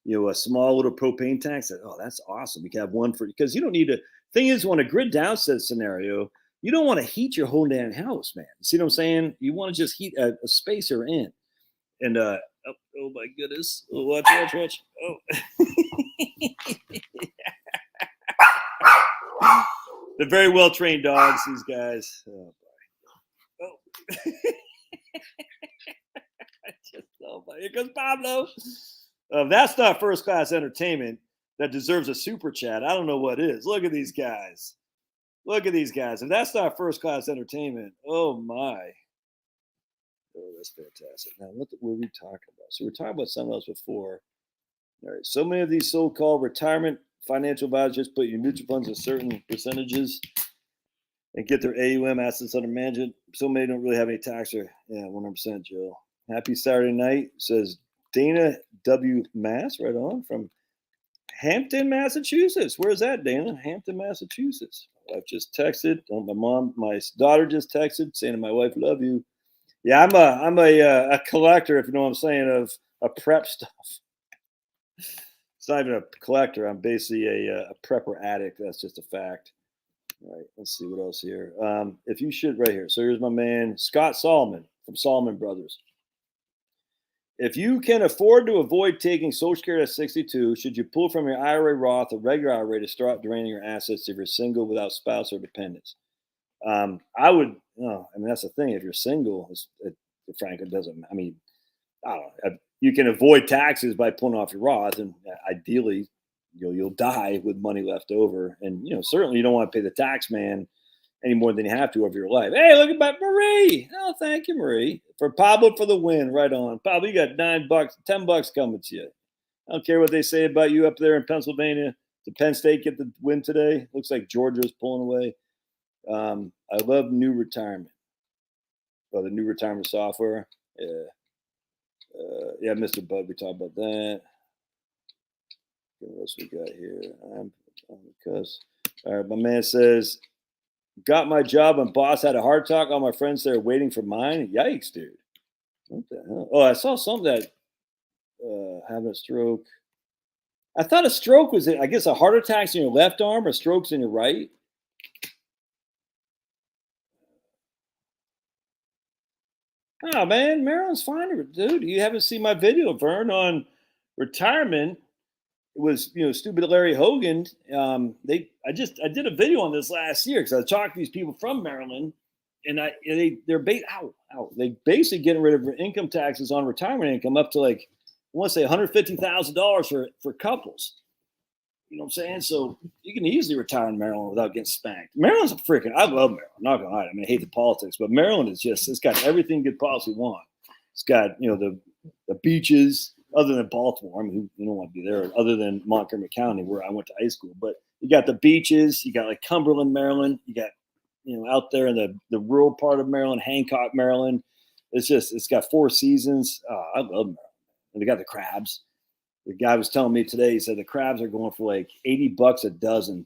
a small little propane tank. Said, oh, that's awesome. You can have one because you don't need to. Thing is, on a grid downside scenario, you don't want to heat your whole damn house, man. See what I'm saying? You want to just heat a space you're in. And oh my goodness. Oh, watch. Oh. They're very well trained dogs, these guys. Oh boy. Oh. Here comes Pablo. That's not first class entertainment that deserves a super chat. I don't know what is. Look at these guys. If that's not first class entertainment, oh my. Oh, that's fantastic. Now, what were we talking about? So we're talking about something else before. All right. So many of these so-called retirement financial advisors put your mutual funds at certain percentages. and get their AUM assets under management. So many don't really have any tax or yeah, 100% Joe. Happy Saturday night, says Dana W. Mass, right on from Hampton, Massachusetts. Where's that, Dana? Hampton, Massachusetts. My wife just texted. Oh, my daughter just texted saying to my wife, "Love you." Yeah, I'm a collector, if you know what I'm saying, of prep stuff. It's not even a collector. I'm basically a prepper addict. That's just a fact. All right, let's see what else here. If you should, right here. So here's my man, Scott Solomon from Solomon Brothers. If you can afford to avoid taking Social Security at 62, should you pull from your IRA Roth or regular IRA to start draining your assets if you're single without spouse or dependents? I would, no, I mean, that's the thing. If you're single, Frank, it doesn't, I mean, I don't know. You can avoid taxes by pulling off your Roth, and ideally, you'll die with money left over. And certainly you don't want to pay the tax man any more than you have to over your life. Hey, look at that, Marie. Oh, thank you, Marie. For Pablo for the win. Right on. Pablo, you got $9, $10 coming to you. I don't care what they say about you up there in Pennsylvania. Did Penn State get the win today? Looks like Georgia's pulling away. I love new retirement. Oh, the new retirement software. Yeah. Yeah, Mr. Bud, we talked about that. What else we got here? Because all right, my man says, got my job and boss had a heart attack. All my friends there waiting for mine. Yikes, dude. What the hell? Oh, I saw some that having a stroke. I thought a stroke was, I guess, a heart attack's in your left arm or stroke's in your right. Oh, man, Marilyn's fine, dude. You haven't seen my video, Vern, on retirement. It was, stupid Larry Hogan. I did a video on this last year because I talked to these people from Maryland, and they're basically getting rid of income taxes on retirement income up to like, I want to say $150,000 for couples. You know what I'm saying? So you can easily retire in Maryland without getting spanked. Maryland's I love Maryland. I'm not gonna lie. I mean, I hate the politics, but Maryland it's got everything good policy want. It's got, the beaches, other than Baltimore. I mean, you don't want to be there, other than Montgomery County, where I went to high school. But you got the beaches, you got like Cumberland, Maryland, you got, out there in the rural part of Maryland, Hancock, Maryland. It's got 4 seasons. I love Maryland. And they got the crabs. The guy was telling me today, he said the crabs are going for like $80 a dozen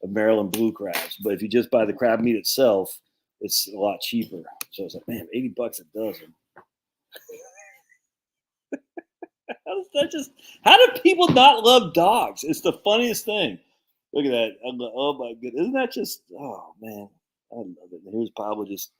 of Maryland blue crabs. But if you just buy the crab meat itself, it's a lot cheaper. So I was like, man, $80 a dozen. How do people not love dogs? It's the funniest thing. Look at that. Oh my goodness. Isn't that just, oh man, I love it. And here's Pablo, just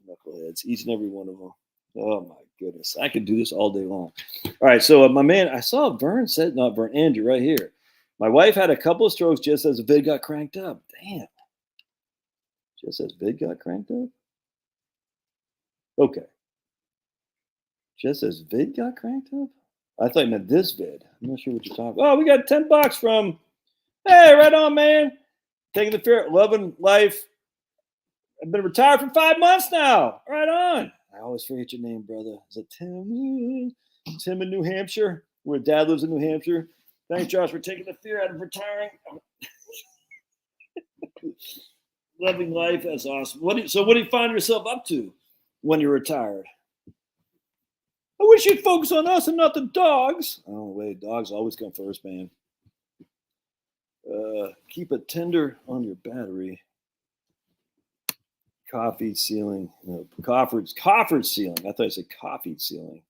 knuckleheads, each and every one of them. Oh my goodness. I could do this all day long. All right. So my man, I saw Andrew right here. My wife had a couple of strokes just as the vid got cranked up. Damn. Just as vid got cranked up? Okay. Just as vid got cranked up? I thought you meant this vid. I'm not sure what you're talking about. Oh, we got $10 from, hey, right on, man. Taking the fear, loving life. I've been retired for 5 months now. Right on. I always forget your name, brother. Is it Tim? Tim in New Hampshire, where Dad lives in New Hampshire. Thanks, Josh, for taking the fear out of retiring. Loving life. That's awesome. What do you find yourself up to when you're retired? I wish you'd focus on us and not the dogs. Oh, wait. Dogs always come first, man. Keep it tender on your battery. Coffee ceiling. No, Coffered ceiling. I thought I said coffee ceiling.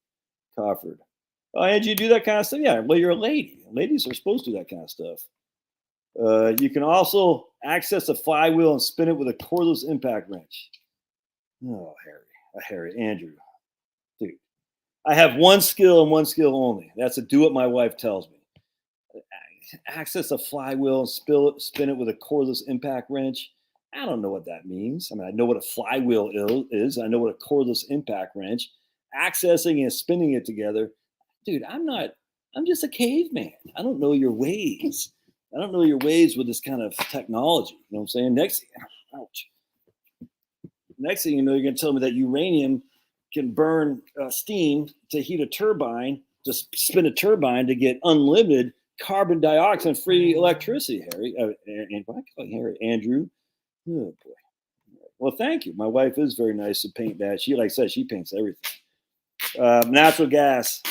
Coffered. Oh, Angie, you do that kind of stuff? Yeah, well, you're a lady. Ladies are supposed to do that kind of stuff. You can also access a flywheel and spin it with a cordless impact wrench. Oh, Harry, Andrew. Dude, I have one skill and one skill only. That's to do what my wife tells me. Access a flywheel and spin it with a cordless impact wrench. I don't know what that means. I mean, I know what a flywheel is. I know what a cordless impact wrench. Accessing and spinning it together. Dude, I'm just a caveman. I don't know your ways. I don't know your ways with this kind of technology. You know what I'm saying? Next thing you know, you're going to tell me that uranium can burn steam to heat a turbine, to spin a turbine to get unlimited carbon dioxide free electricity, Harry. And why call Harry Andrew? Oh boy. Well, thank you. My wife is very nice to paint that. She, like I said, she paints everything. Natural gas.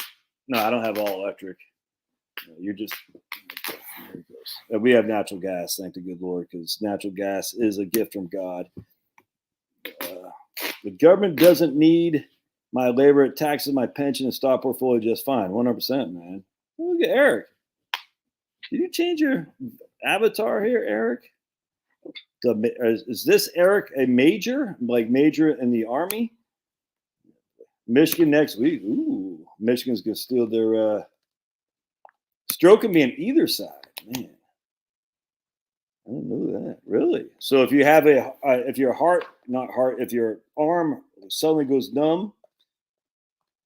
No, I don't have all electric. You're just. There it goes. We have natural gas, thank the good Lord, because natural gas is a gift from God. The government doesn't need my labor. It taxes my pension and stock portfolio just fine. 100%, man. Look at Eric. Did you change your avatar here, Eric? Is this Eric a major, like major in the Army? Michigan next week. Ooh, Michigan's going to steal their stroking me on either side. Man, I didn't know that. Really? So if you have if your if your arm suddenly goes numb,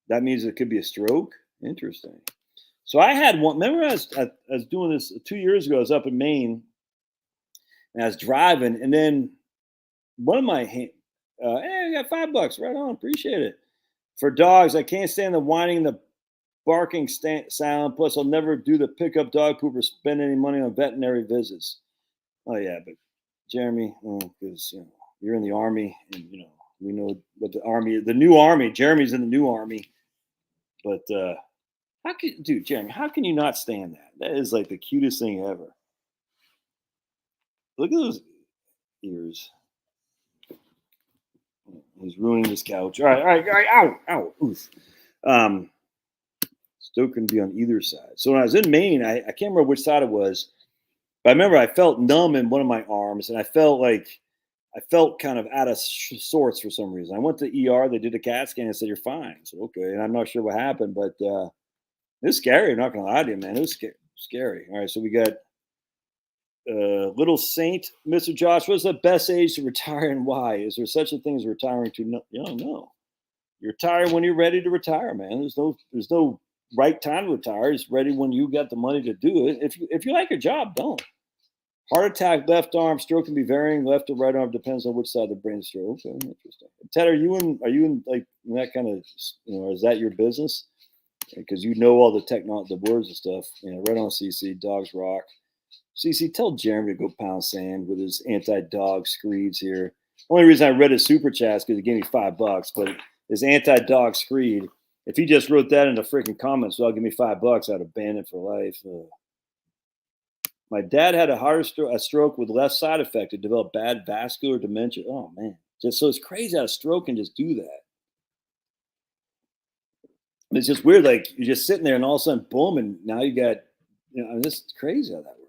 that means it could be a stroke. Interesting. So I had one. Remember, I was doing this 2 years ago. I was up in Maine, and I was driving, and then one of my hey, I got $5. Right on, appreciate it. For dogs, I can't stand the whining, the barking sound. Plus, I'll never do the pickup dog poop or spend any money on veterinary visits. Oh yeah, but Jeremy, because you're in the Army, and we know what the new Army. Jeremy's in the new Army, but Jeremy, how can you not stand that? That is like the cutest thing ever. Look at those ears. He's ruining this couch. All right. Ow. Oof. Still couldn't be on either side. So when I was in Maine, I can't remember which side it was, but I remember I felt numb in one of my arms, and I felt kind of out of sorts for some reason. I went to the ER. They did a CAT scan and said, "You're fine." So okay, and I'm not sure what happened, but it was scary. I'm not going to lie to you, man. It was scary. All right, so we got Little Saint, Mr. Josh. What's the best age to retire and why? Is there such a thing as retiring to? No. You retire when you're ready to retire, man. There's no right time to retire. It's ready when you got the money to do it. If you like your job, don't. Heart attack, left arm, stroke can be varying. Left or right arm depends on which side of the brain stroke. Okay, interesting. Ted, are you in like that kind of is that your business? Because you know all the technology, the words and stuff. Right on, CC. Dogs rock. CC, tell Jeremy to go pound sand with his anti-dog screeds here. Only reason I read his super chat is because he gave me $5, but his anti-dog screed. If he just wrote that in the freaking comments, well, give me $5, I'd have banned it for life. My dad had a stroke with less side effect. It developed bad vascular dementia. Oh man, so it's crazy how a stroke can just do that. It's just weird. Like you're just sitting there, and all of a sudden, boom, and now you got, this is crazy how that works.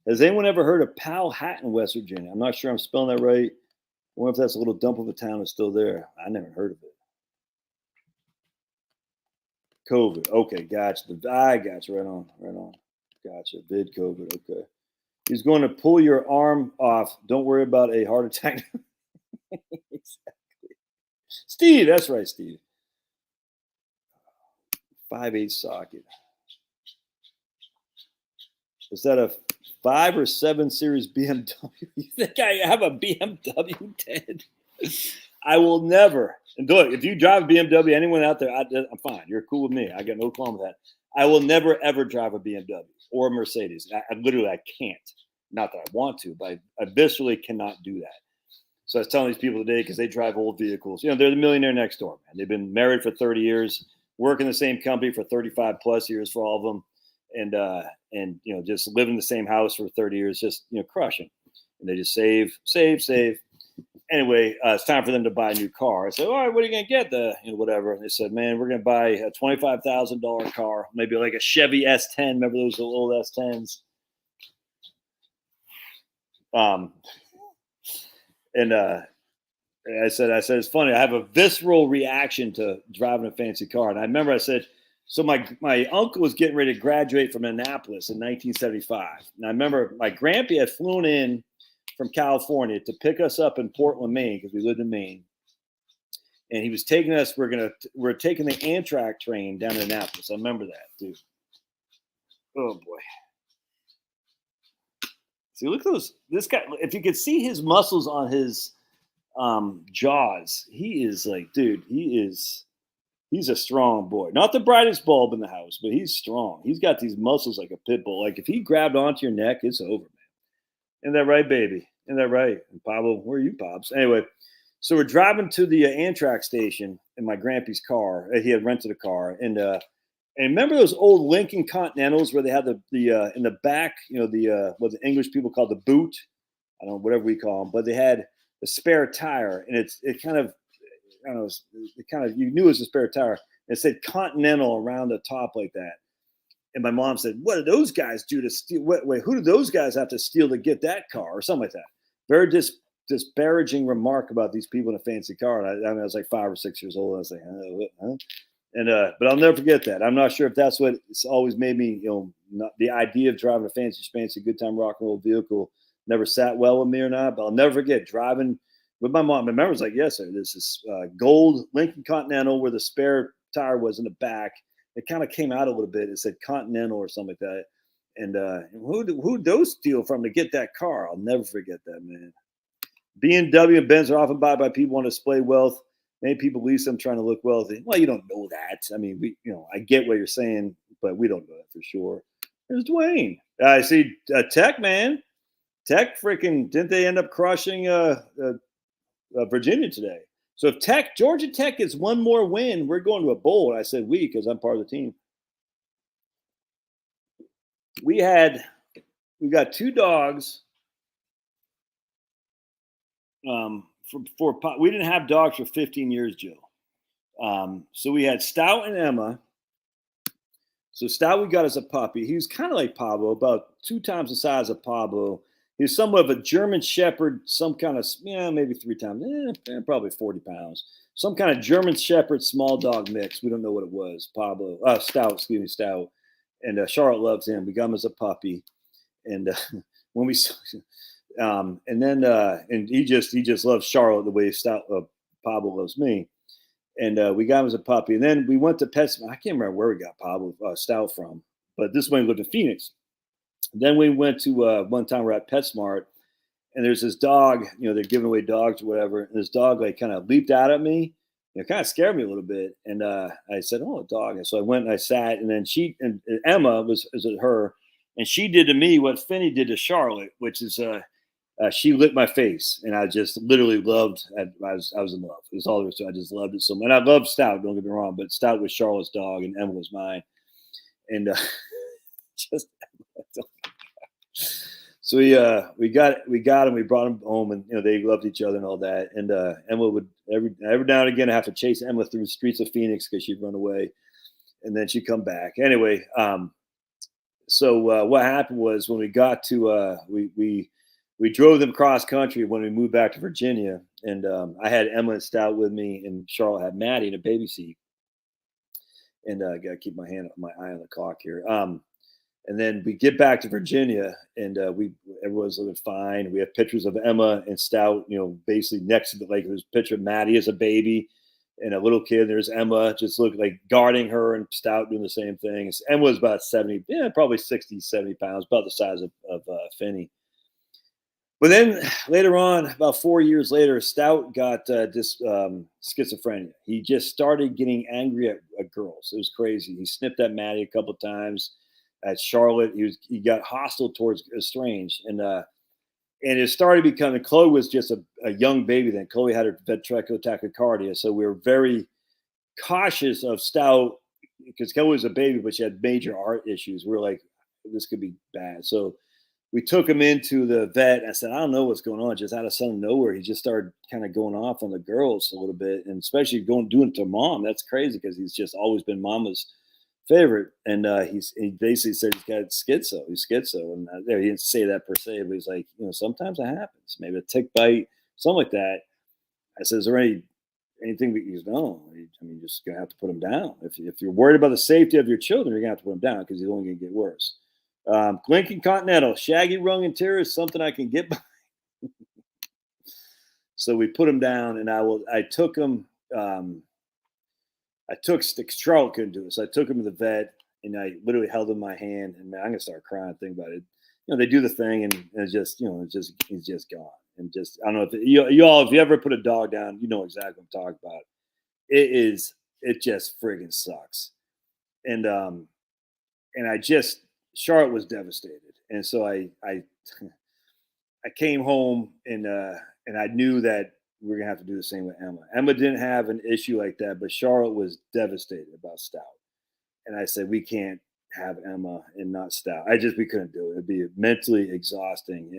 Has anyone ever heard of Powhatan, West Virginia? I'm not sure I'm spelling that right. I wonder if that's a little dump of a town that's still there. I never heard of it. COVID. Okay, gotcha. I gotcha. Right on. Gotcha. Vid COVID. Okay. He's going to pull your arm off. Don't worry about a heart attack. Exactly. Steve, that's right, Steve. 5/8 socket. Is that a 5 or 7 series BMW? You think I have a BMW, Ted? I will never. And look, if you drive a BMW, anyone out there, I'm fine. You're cool with me. I got no problem with that. I will never, ever drive a BMW or a Mercedes. I literally can't. Not that I want to, but I viscerally cannot do that. So I was telling these people today, because they drive old vehicles. They're the millionaire next door, man. They've been married for 30 years, work in the same company for 35 plus years for all of them. And just live in the same house for 30 years, just, crushing. And they just save. Anyway, it's time for them to buy a new car. I said, all right, what are you going to get? Whatever. And they said, man, we're going to buy a $25,000 car, maybe like a Chevy S10. Remember those old S10s? And I said, it's funny. I have a visceral reaction to driving a fancy car. And I remember I said, so my uncle was getting ready to graduate from Annapolis in 1975. And I remember my grandpa had flown in from California to pick us up in Portland, Maine, because we lived in Maine. And he was taking us, we're taking the Amtrak train down to Annapolis. I remember that, dude. Oh boy. See, look at this guy. If you could see his muscles on his jaws, he is like, dude, he's a strong boy. Not the brightest bulb in the house, but he's strong. He's got these muscles like a pit bull. Like if he grabbed onto your neck, it's over, man. Isn't that right, baby? Isn't that right? And Pablo, where are you, Pops? Anyway, so we're driving to the Amtrak station in my grandpa's car. He had rented a car, and remember those old Lincoln Continentals where they had the in the back, the what the English people call the boot. I don't know, whatever we call them, but they had the spare tire, and it kind of, I don't know, it kind of, you knew it was a spare tire. It said Continental around the top like that. And my mom said, "What did those guys do to steal? Wait, who did those guys have to steal to get that car?" Or something like that. Very disparaging remark about these people in a fancy car. And I mean, I was like 5 or 6 years old. I was like, huh? And but I'll never forget that. I'm not sure if that's what it's always made me, not, the idea of driving a fancy good time rock and roll vehicle never sat well with me or not. But I'll never forget driving with my mom. My memory was like, yes, sir. This is gold Lincoln Continental where the spare tire was in the back. It kind of came out a little bit. It said Continental or something like that. And who those steal from to get that car? I'll never forget that, man. BMW and Benz are often bought by people who want to display wealth. Many people lease them trying to look wealthy. Well, you don't know that. I mean, I get what you're saying, but we don't know that for sure. There's Dwayne. I see Tech, man. Tech freaking, didn't they end up crushing Virginia today? So if Georgia Tech gets one more win, we're going to a bowl. And I said we because I'm part of the team. We got two dogs. We didn't have dogs for 15 years, Joe. So we had Stout and Emma. So Stout we got as a puppy. He was kind of like Pablo, about 2 times the size of Pablo. He was somewhat of a German Shepherd, some kind of, maybe 3 times, probably 40 pounds. Some kind of German Shepherd small dog mix. We don't know what it was. Stout. And Charlotte loves him. We got him as a puppy. And when we, and he just loves Charlotte the way Pablo loves me. And we got him as a puppy. And then we went to PetSmart. I can't remember where we got Pablo Stout from, but this one lived in Phoenix. Then we went to one time we're at PetSmart, and there's this dog. They're giving away dogs or whatever. And this dog kind of leaped out at me. It kind of scared me a little bit. And I said, "Oh, a dog!" And so I went and I sat. And then Emma was her, and she did to me what Finney did to Charlotte, which is she licked my face, and I just literally loved. I was in love. It was all there was to it. I just loved it so much. And I love Stout. Don't get me wrong, but Stout was Charlotte's dog, and Emma was mine. And just so we got him. We brought him home, and they loved each other and all that. And Emma would every now and again have to chase Emma through the streets of Phoenix because she'd run away, and then she'd come back. Anyway, so what happened was when we got to we drove them cross country when we moved back to Virginia, and I had Emma and Stout with me, and Charlotte had Maddie in a baby seat. And I got to keep my eye on the clock here. And then we get back to Virginia, and everyone's living fine. We have pictures of Emma and Stout, basically next to there's a picture of Maddie as a baby and a little kid. There's Emma just looking like guarding her, and Stout doing the same thing. Emma was about 70, probably 60, 70 pounds, about the size of Finney. But then later on, about 4 years later, Stout got schizophrenia. He just started getting angry at girls. It was crazy. He snipped at Maddie a couple of times. At Charlotte, he got hostile towards Strange, and it started becoming. Chloe was just a young baby then. Chloe had her ventricular tachycardia, so we were very cautious of Stout because Chloe was a baby, but she had major heart issues. We were like, this could be bad. So we took him into the vet. I said, I don't know what's going on. Just out of sudden nowhere, he just started kind of going off on the girls a little bit, and especially doing it to mom. That's crazy because he's just always been mama's favorite. And he basically said he's got schizo. He's schizo, and he didn't say that per se, but he's like, sometimes it happens. Maybe a tick bite, something like that. I said, is there anything that you know? I mean, you're just gonna have to put him down. If you're worried about the safety of your children, you're gonna have to put him down because he's only gonna get worse. Lincoln Continental, shaggy rung interior is something I can get by. So we put him down, and I took him. Charlotte couldn't do it, so I took him to the vet, and I literally held him in my hand, and man, I'm gonna start crying thinking about it. They do the thing, and it's just, he's just gone, and just I don't know if if you ever put a dog down, you know exactly what I'm talking about. It just friggin' sucks, and Charlotte was devastated, and so I I came home and I knew that we were gonna have to do the same with Emma. Emma didn't have an issue like that, but Charlotte was devastated about Stout. And I said, we can't have Emma and not Stout. We couldn't do it. It'd be mentally exhausting.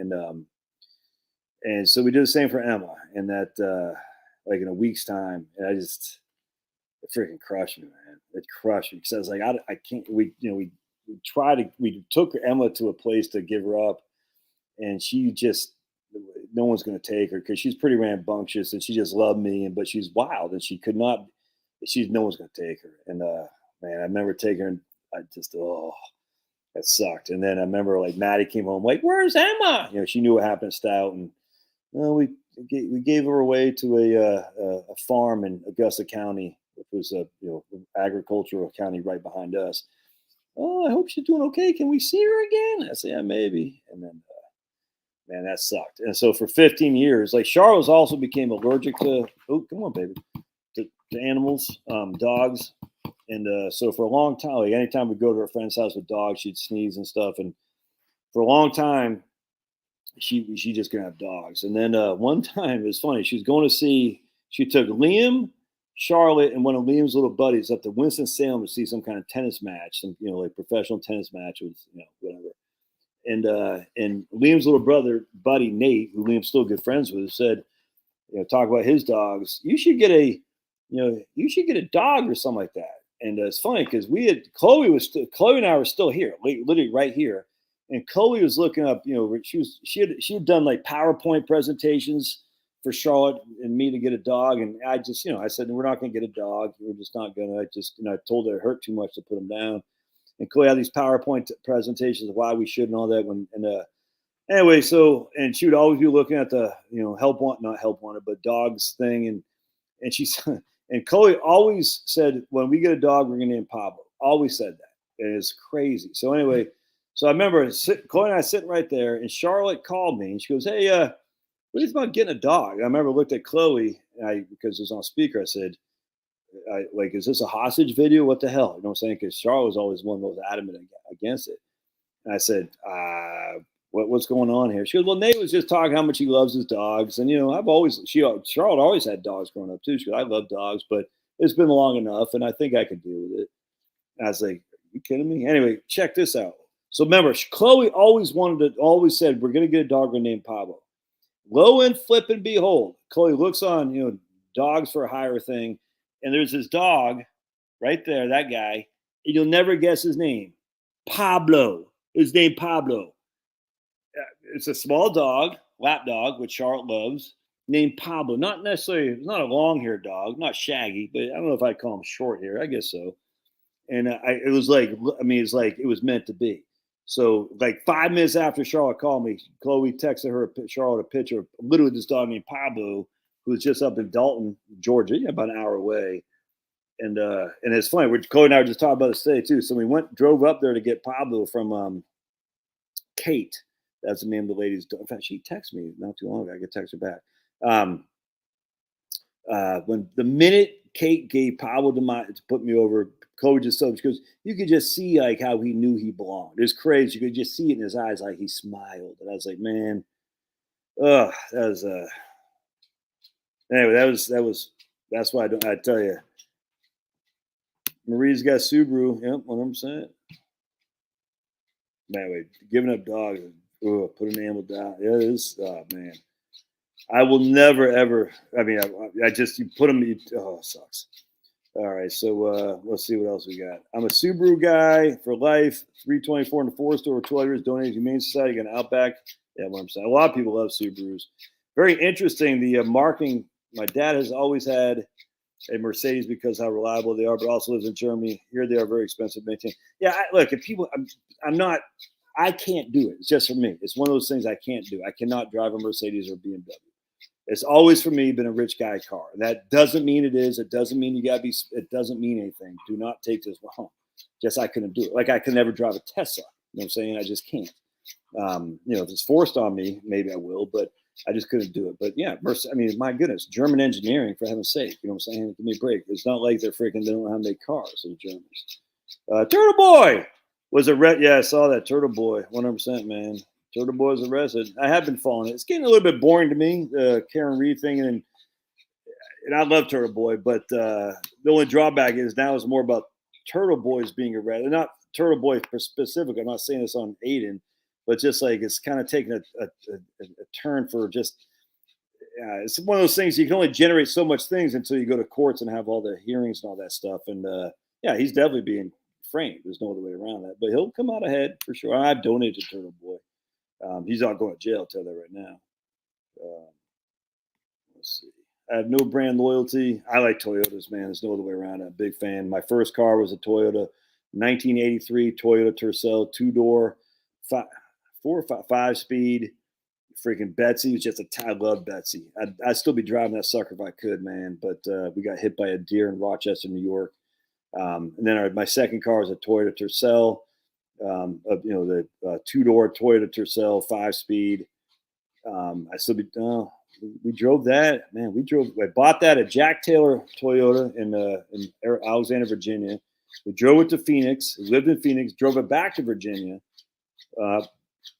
And so we did the same for Emma. And that like in a week's time, and it freaking crushed me, man. It crushed me because I was like, I can't. We took Emma to a place to give her up, and she just no one's going to take her because she's pretty rambunctious and she just loved me, but she's wild and she could not. No one's going to take her. And man, I remember taking her, and I just that sucked. And then I remember like Maddie came home like, "Where's Emma?" She knew what happened to Stout, and we gave her away to a farm in Augusta County, which was a agricultural county right behind us. Oh, I hope she's doing okay. Can we see her again? I said, yeah, maybe. And then, man, that sucked. And so for 15 years, like Charles also became allergic to, come on, baby, to animals, dogs. And so for a long time, like anytime we go to her friend's house with dogs, she'd sneeze and stuff. And for a long time, she just couldn't have dogs. And then one time, it was funny. She took Liam, Charlotte, and one of Liam's little buddies up to Winston-Salem to see some kind of tennis match, some like professional tennis match with whatever. And Liam's little buddy Nate, who Liam's still good friends with, said, talk about his dogs. You should get a dog or something like that. And it's funny because Chloe and I were still here, literally right here. And Chloe was looking up, she had done like PowerPoint presentations for Charlotte and me to get a dog. And I just, I said, we're not going to get a dog. We're just not going to, I told her it hurt too much to put them down. And Chloe had these PowerPoint presentations of why we should and all that. Anyway, and she would always be looking at the, not help wanted, but dogs thing. And she said, and Chloe always said, when we get a dog, we're going to name Pablo. Always said that. And it's crazy. So anyway, so I remember Chloe and I sitting right there, and Charlotte called me, and she goes, "Hey, what do you think about getting a dog?" And I remember I looked at Chloe, and because it was on speaker, I said, "Is this a hostage video? What the hell?" You know what I'm saying? Because Charlotte was always one of those adamant against it. And I said, what's going on here? She goes, "Well, Nate was just talking how much he loves his dogs, and Charlotte always had dogs growing up too. She goes, I love dogs, but it's been long enough, and I think I can deal with it." And I was like, "Are you kidding me?" Anyway, check this out. So remember, Chloe always said, we're going to get a dog named Pablo. Lo and flip and behold, Chloe looks on, dogs for a hire thing. And there's this dog right there, that guy. And you'll never guess his name. Pablo. His name Pablo. It's a small dog, lap dog, which Charlotte loves, named Pablo. Not necessarily, it's not a long-haired dog, not shaggy, but I don't know if I'd call him short hair. I guess so. And it was like it was meant to be. So like 5 minutes after Charlotte called me, Chloe texted Charlotte a picture of literally this dog named Pablo, who was just up in Dalton, Georgia, about an hour away. And it's funny. Chloe and I were just talking about this today too. So we drove up there to get Pablo from Kate. That's the name of the lady's dog. In fact, she texted me not too long ago. I could text her back. When the minute Kate gave Pablo to put me over, Chloe just told me, she goes, you could just see like how he knew he belonged. It was crazy. You could just see it in his eyes, like he smiled. And I was like, man, that was anyway, that's why I tell you, Marie's got Subaru. Yep, 100%. Anyway, giving up dogs, put an animal down. Yeah, it is, man. I will never, ever, I just, you put them, it sucks. All right, so let's see what else we got. I'm a Subaru guy for life. 324 in the Forest over 12 years. Donated to Humane Society. Got an Outback. Yeah, what I'm saying. A lot of people love Subarus. Very interesting. The marketing. My dad has always had a Mercedes because how reliable they are, but also lives in Germany. Here they are very expensive to maintain. Yeah, look, if people, I can't do it. It's just for me. It's one of those things I can't do. I cannot drive a Mercedes or BMW. It's always for me been a rich guy car. That doesn't mean it is. It doesn't mean it doesn't mean anything. Do not take this wrong. Just I couldn't do it. Like I could never drive a Tesla. You know what I'm saying? I just can't. If it's forced on me, maybe I will, but I just couldn't do it. But yeah, my goodness, German engineering, for heaven's sake. You know what I'm saying? Give me a break. It's not like they don't know how to make cars, the Germans. Turtle Boy was a red. Yeah, I saw that. Turtle Boy, 100%, man. Turtle Boy's arrested. I have been following it. It's getting a little bit boring to me, Karen Reed thing, and I love Turtle Boy, but the only drawback is now it's more about Turtle Boys being arrested. Not Turtle Boy specific. I'm not saying this on Aiden, but just like it's kind of taking a turn for just. It's one of those things you can only generate so much things until you go to courts and have all the hearings and all that stuff. And yeah, he's definitely being framed. There's no other way around that. But he'll come out ahead for sure. I've donated to Turtle Boy. He's not going to jail. I'll tell you that right now. Let's see. I have no brand loyalty. I like Toyotas, man. There's no other way around it. I'm a big fan. My first car was a Toyota 1983 Toyota Tercel 2-door, 5-speed. Freaking Betsy was just I love Betsy. I'd still be driving that sucker if I could, man. But we got hit by a deer in Rochester, New York. And then my second car was a Toyota Tercel, the 2-door Toyota Tercel 5-speed. We drove that, man. I bought that at Jack Taylor Toyota in Alexandria, Virginia. We drove it to Phoenix. We lived in Phoenix. Drove it back to Virginia.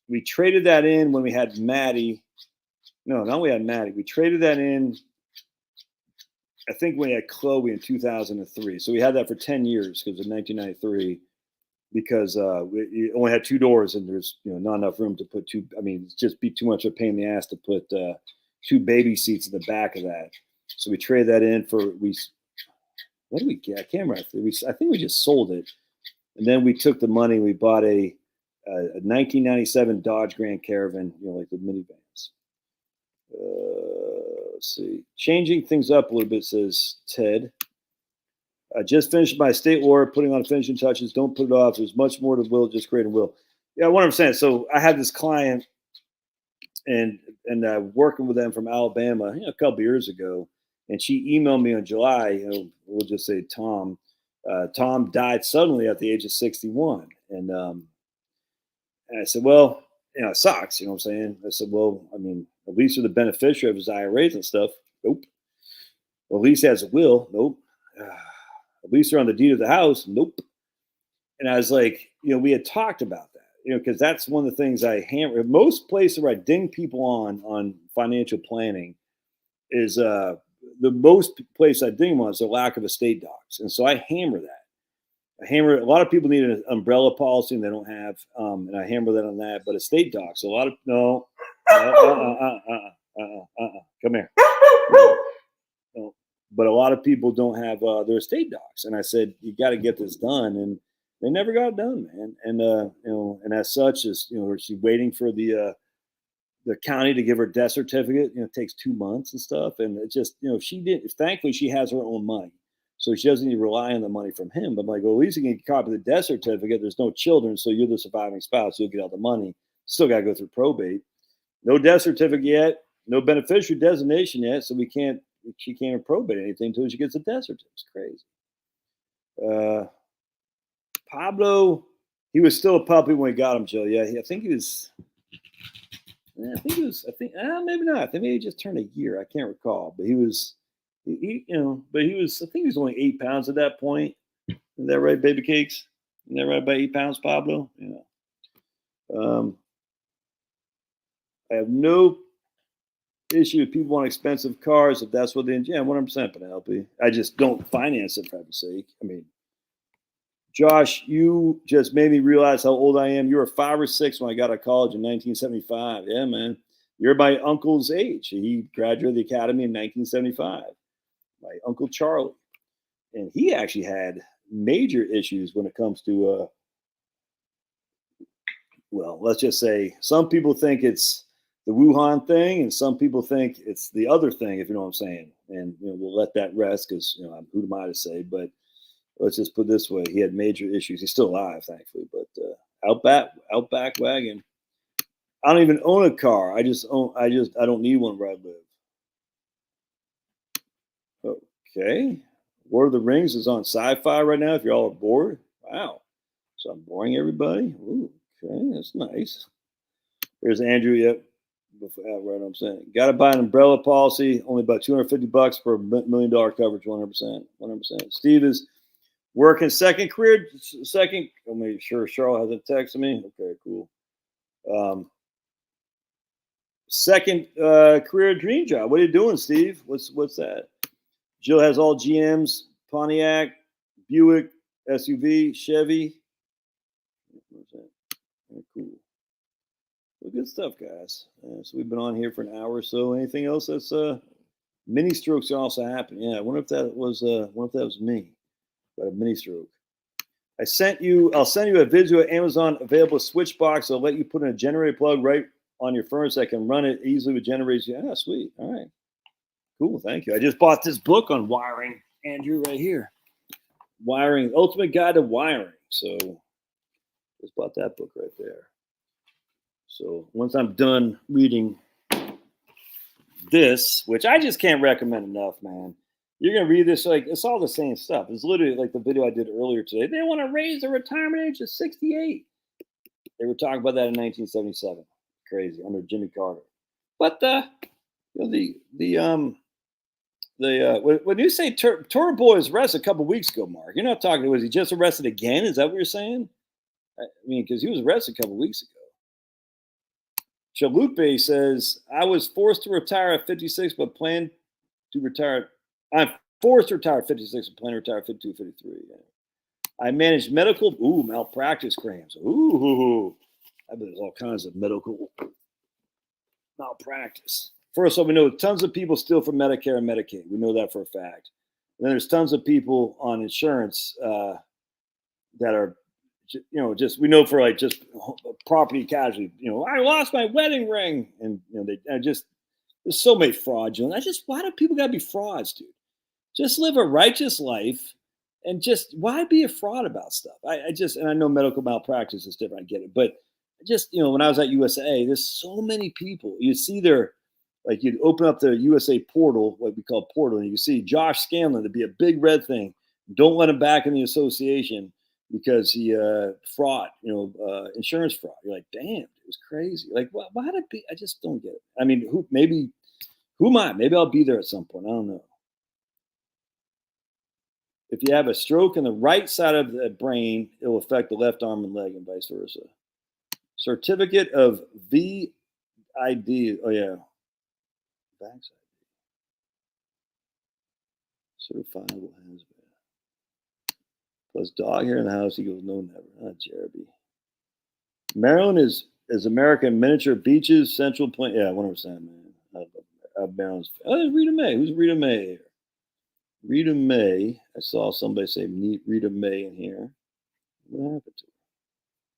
We traded that in when we had Maddie. No, we had Maddie. We traded that in, I think, when we had Chloe in 2003. So we had that for 10 years because of 1993. Because we only had 2 doors and there's not enough room to put 2. I mean, it's just be too much of a pain in the ass to put 2 baby seats in the back of that. So we traded that in for what did we get? I can't remember. I think we just sold it, and then we took the money. And we bought a 1997 Dodge Grand Caravan, like the minivans. Let's see. Changing things up a little bit, says Ted. I just finished my state lawyer, putting on finishing touches. Don't put it off. There's much more to will, just create a will. Yeah, 100%. So I had this client and working with them from Alabama a couple years ago. And she emailed me in July, we'll just say Tom. Tom died suddenly at the age of 61. And I said, well, it sucks. You know what I'm saying? I said, well, I mean, at least you're the beneficiary of his IRAs and stuff. Nope. Well, at least he has a will. Nope. At least they're on the deed of the house. Nope. And I was like, we had talked about that, because that's one of the things I hammer. Most places where I ding people on financial planning is the most place I ding them on is the lack of estate docs. And so I hammer that. A lot of people need an umbrella policy and they don't have, and I hammer that on that. But estate docs, a lot of come here. No. But a lot of people don't have their estate docs, and I said you got to get this done, and they never got it done, man. And and as such, she's waiting for the county to give her death certificate. It takes 2 months and stuff, and it just she did. Thankfully, she has her own money, so she doesn't need to rely on the money from him. But I'm like, well, at least you can copy the death certificate. There's no children, so you're the surviving spouse. You'll get all the money. Still got to go through probate. No death certificate yet. No beneficiary designation yet, so she can't probate anything until she gets a death certificate. It's crazy. Pablo, he was still a puppy when we got him, Joe. Yeah, I think he was. Maybe not. I think maybe he just turned a year. I can't recall, but he was. I think he was only 8 pounds at that point. Is that right, baby cakes? Is that right? About 8 pounds, Pablo. Yeah. I have no issue if people want expensive cars, if that's what they enjoy. 100%, Penelope. I just don't finance it, for heaven's sake. I mean, Josh, you just made me realize how old I am. You were 5 or 6 when I got out of college in 1975. Yeah, man. You're my uncle's age. He graduated the academy in 1975. My Uncle Charlie. And he actually had major issues when it comes to, let's just say some people think it's the Wuhan thing, and some people think it's the other thing, if you know what I'm saying. And we'll let that rest because who am I to say? But let's just put it this way: he had major issues. He's still alive, thankfully. But Outback wagon. I don't even own a car. I don't need one where I live. Okay, Lord of the Rings is on Sci-Fi right now. If y'all are bored, wow. So I'm boring everybody. Ooh, okay, that's nice. There's Andrew. Yep. Right, I'm saying, got to buy an umbrella policy. Only about $250 for $1 million coverage. 100%. Steve is working second career. I'll make sure Charlotte hasn't texted me. Okay, cool. Second career dream job. What are you doing, Steve? What's that? Jill has all GMs, Pontiac, Buick, SUV, Chevy. What's that? Cool. Well, good stuff, guys. So we've been on here for an hour or so. Anything else that's mini strokes can also happen? Yeah, I wonder if that was me. But a mini stroke. I'll send you a video of Amazon available switch box. I'll let you put in a generator plug right on your furnace that can run it easily with generators. Yeah, sweet. All right. Cool. Thank you. I just bought this book on wiring, Andrew, right here. Wiring, Ultimate Guide to Wiring. So just bought that book right there. So once I'm done reading this, which I just can't recommend enough, man. You're gonna read this like it's all the same stuff. It's literally like the video I did earlier today. They want to raise the retirement age to 68. They were talking about that in 1977. Crazy under Jimmy Carter. But when you say Toro Boy was arrested a couple weeks ago, Mark, you're not talking. Was he just arrested again? Is that what you're saying? I mean, because he was arrested a couple weeks ago. Chalupe says, I was forced to retire at 56, but plan to retire. I'm forced to retire at 56 and plan to retire at 52, 53. Yeah. I managed medical, malpractice claims. I bet there's all kinds of medical malpractice. First of all, we know tons of people steal from Medicare and Medicaid. We know that for a fact. And then there's tons of people on insurance that are, just we know for like just property casualty. I lost my wedding ring, and there's so many fraudulent. Why do people gotta be frauds, dude? Just live a righteous life, and just why be a fraud about stuff? And I know medical malpractice is different. I get it, but when I was at USA, there's so many people. You see you'd open up the USA portal, what we call portal, and you see Josh Scanlon. There'd be a big red thing. Don't let him back in the association because he fraud, insurance fraud. You're like, damn, it was crazy. Like, why did I just don't get it. I mean, who am I? Maybe I'll be there at some point. I don't know. If you have a stroke in the right side of the brain, it will affect the left arm and leg and vice versa. Certificate of VID. Oh, yeah. Backside. Certifiable has been. Plus dog hair in the house. He goes, no, never. Not Jeremy. Maryland is America miniature beaches, central plain. Yeah, 100%, man. Maryland's. Oh, there's Rita May. Who's Rita May here? Rita May. I saw somebody say Rita May in here. What happened to her?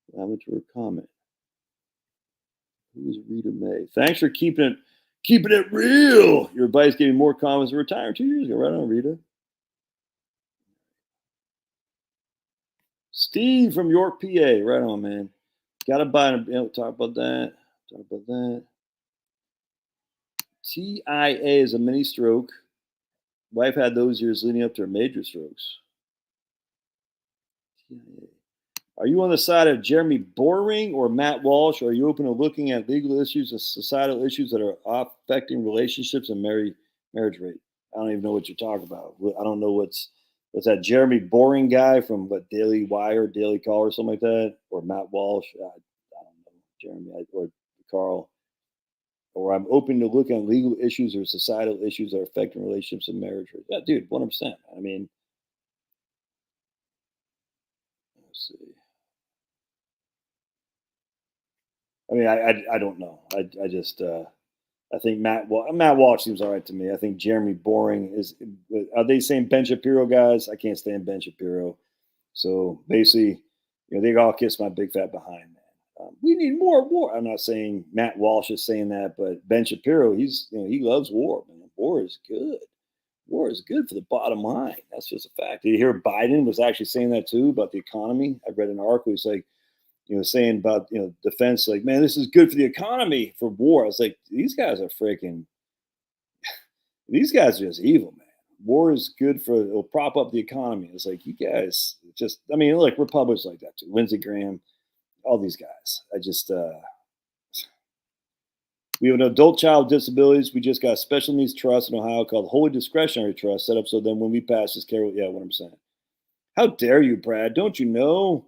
What happened to her comment? Who's Rita May? Thanks for keeping it real. Your advice gave me more confidence to retire 2 years ago. Right on, Rita. Steve from York, PA. Right on, man. Gotta buy. Talk about that. TIA is a mini stroke. Wife had those years leading up to her major strokes. TIA. Are you on the side of Jeremy Boring or Matt Walsh? Or are you open to looking at legal issues and societal issues that are affecting relationships and marriage rate? I don't even know what you're talking about. I don't know what's that Jeremy Boring guy from Daily Wire, Daily Call, or something like that, or Matt Walsh. I don't know, Jeremy or Carl. Or I'm open to looking at legal issues or societal issues that are affecting relationships and marriage rate. Yeah, dude, 100%. I mean, let's see. I mean, I don't know. I just I think Matt Walsh seems all right to me. I think Jeremy Boring is. Are they saying Ben Shapiro guys? I can't stand Ben Shapiro. So basically, they all kiss my big fat behind, man. We need more war. I'm not saying Matt Walsh is saying that, but Ben Shapiro, he loves war, man. War is good. War is good for the bottom line. That's just a fact. Did you hear Biden was actually saying that too about the economy? I read an article. He's like, saying about, defense, like, man, this is good for the economy for war. I was like, these guys are these guys are just evil, man. War is good it'll prop up the economy. It's like, you guys look, Republicans like that too. Lindsey Graham, all these guys. We have an adult child with disabilities. We just got a special needs trust in Ohio called Holy Discretionary Trust set up so then when we pass this care, yeah, 100%. How dare you, Brad? Don't you know?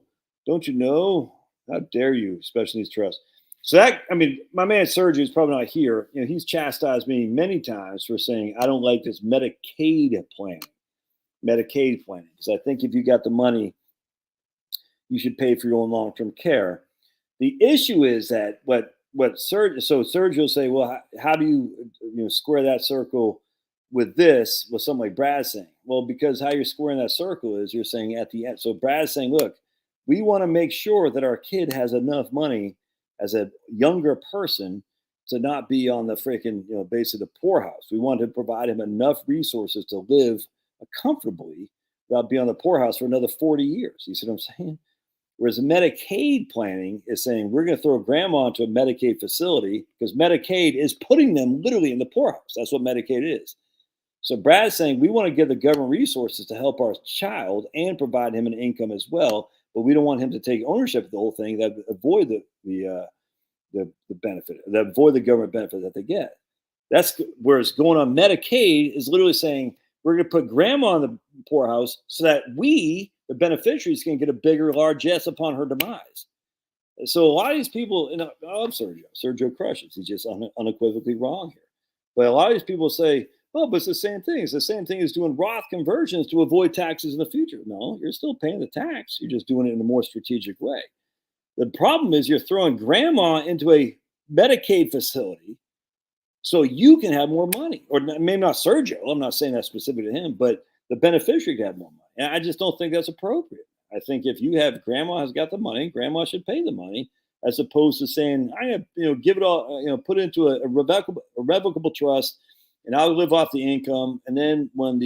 How dare you, special needs trust? So that, I mean, my man Sergio is probably not here. He's chastised me many times for saying I don't like this Medicaid planning, because I think if you got the money, you should pay for your own long term care. The issue is that Sergio will say, well, how do you square that circle with this, with something like Brad saying? Well, because how you're squaring that circle is you're saying at the end. So Brad's saying, look, we want to make sure that our kid has enough money as a younger person to not be on the freaking base of the poorhouse. We want to provide him enough resources to live comfortably without being on the poorhouse for another 40 years. You see what I'm saying? Whereas Medicaid planning is saying we're going to throw grandma into a Medicaid facility because Medicaid is putting them literally in the poorhouse. That's what Medicaid is. So Brad's saying we want to give the government resources to help our child and provide him an income as well, but we don't want him to take ownership of the whole thing. That avoid the benefit, that avoid the government benefit that they get. That's whereas going on Medicaid is literally saying we're going to put grandma in the poorhouse so that we, the beneficiaries, can get a bigger largesse upon her demise. So a lot of these people, I'm Sergio crushes. He's just unequivocally wrong here. But a lot of these people say, oh, but it's the same thing. It's the same thing as doing Roth conversions to avoid taxes in the future. No, you're still paying the tax. You're just doing it in a more strategic way. The problem is you're throwing grandma into a Medicaid facility so you can have more money. Or maybe not Sergio. I'm not saying that specific to him, but the beneficiary can have more money. And I just don't think that's appropriate. I think if you have grandma has got the money, grandma should pay the money, as opposed to saying, I'm going to give it all, put it into a revocable trust, and I'll live off the income. And then when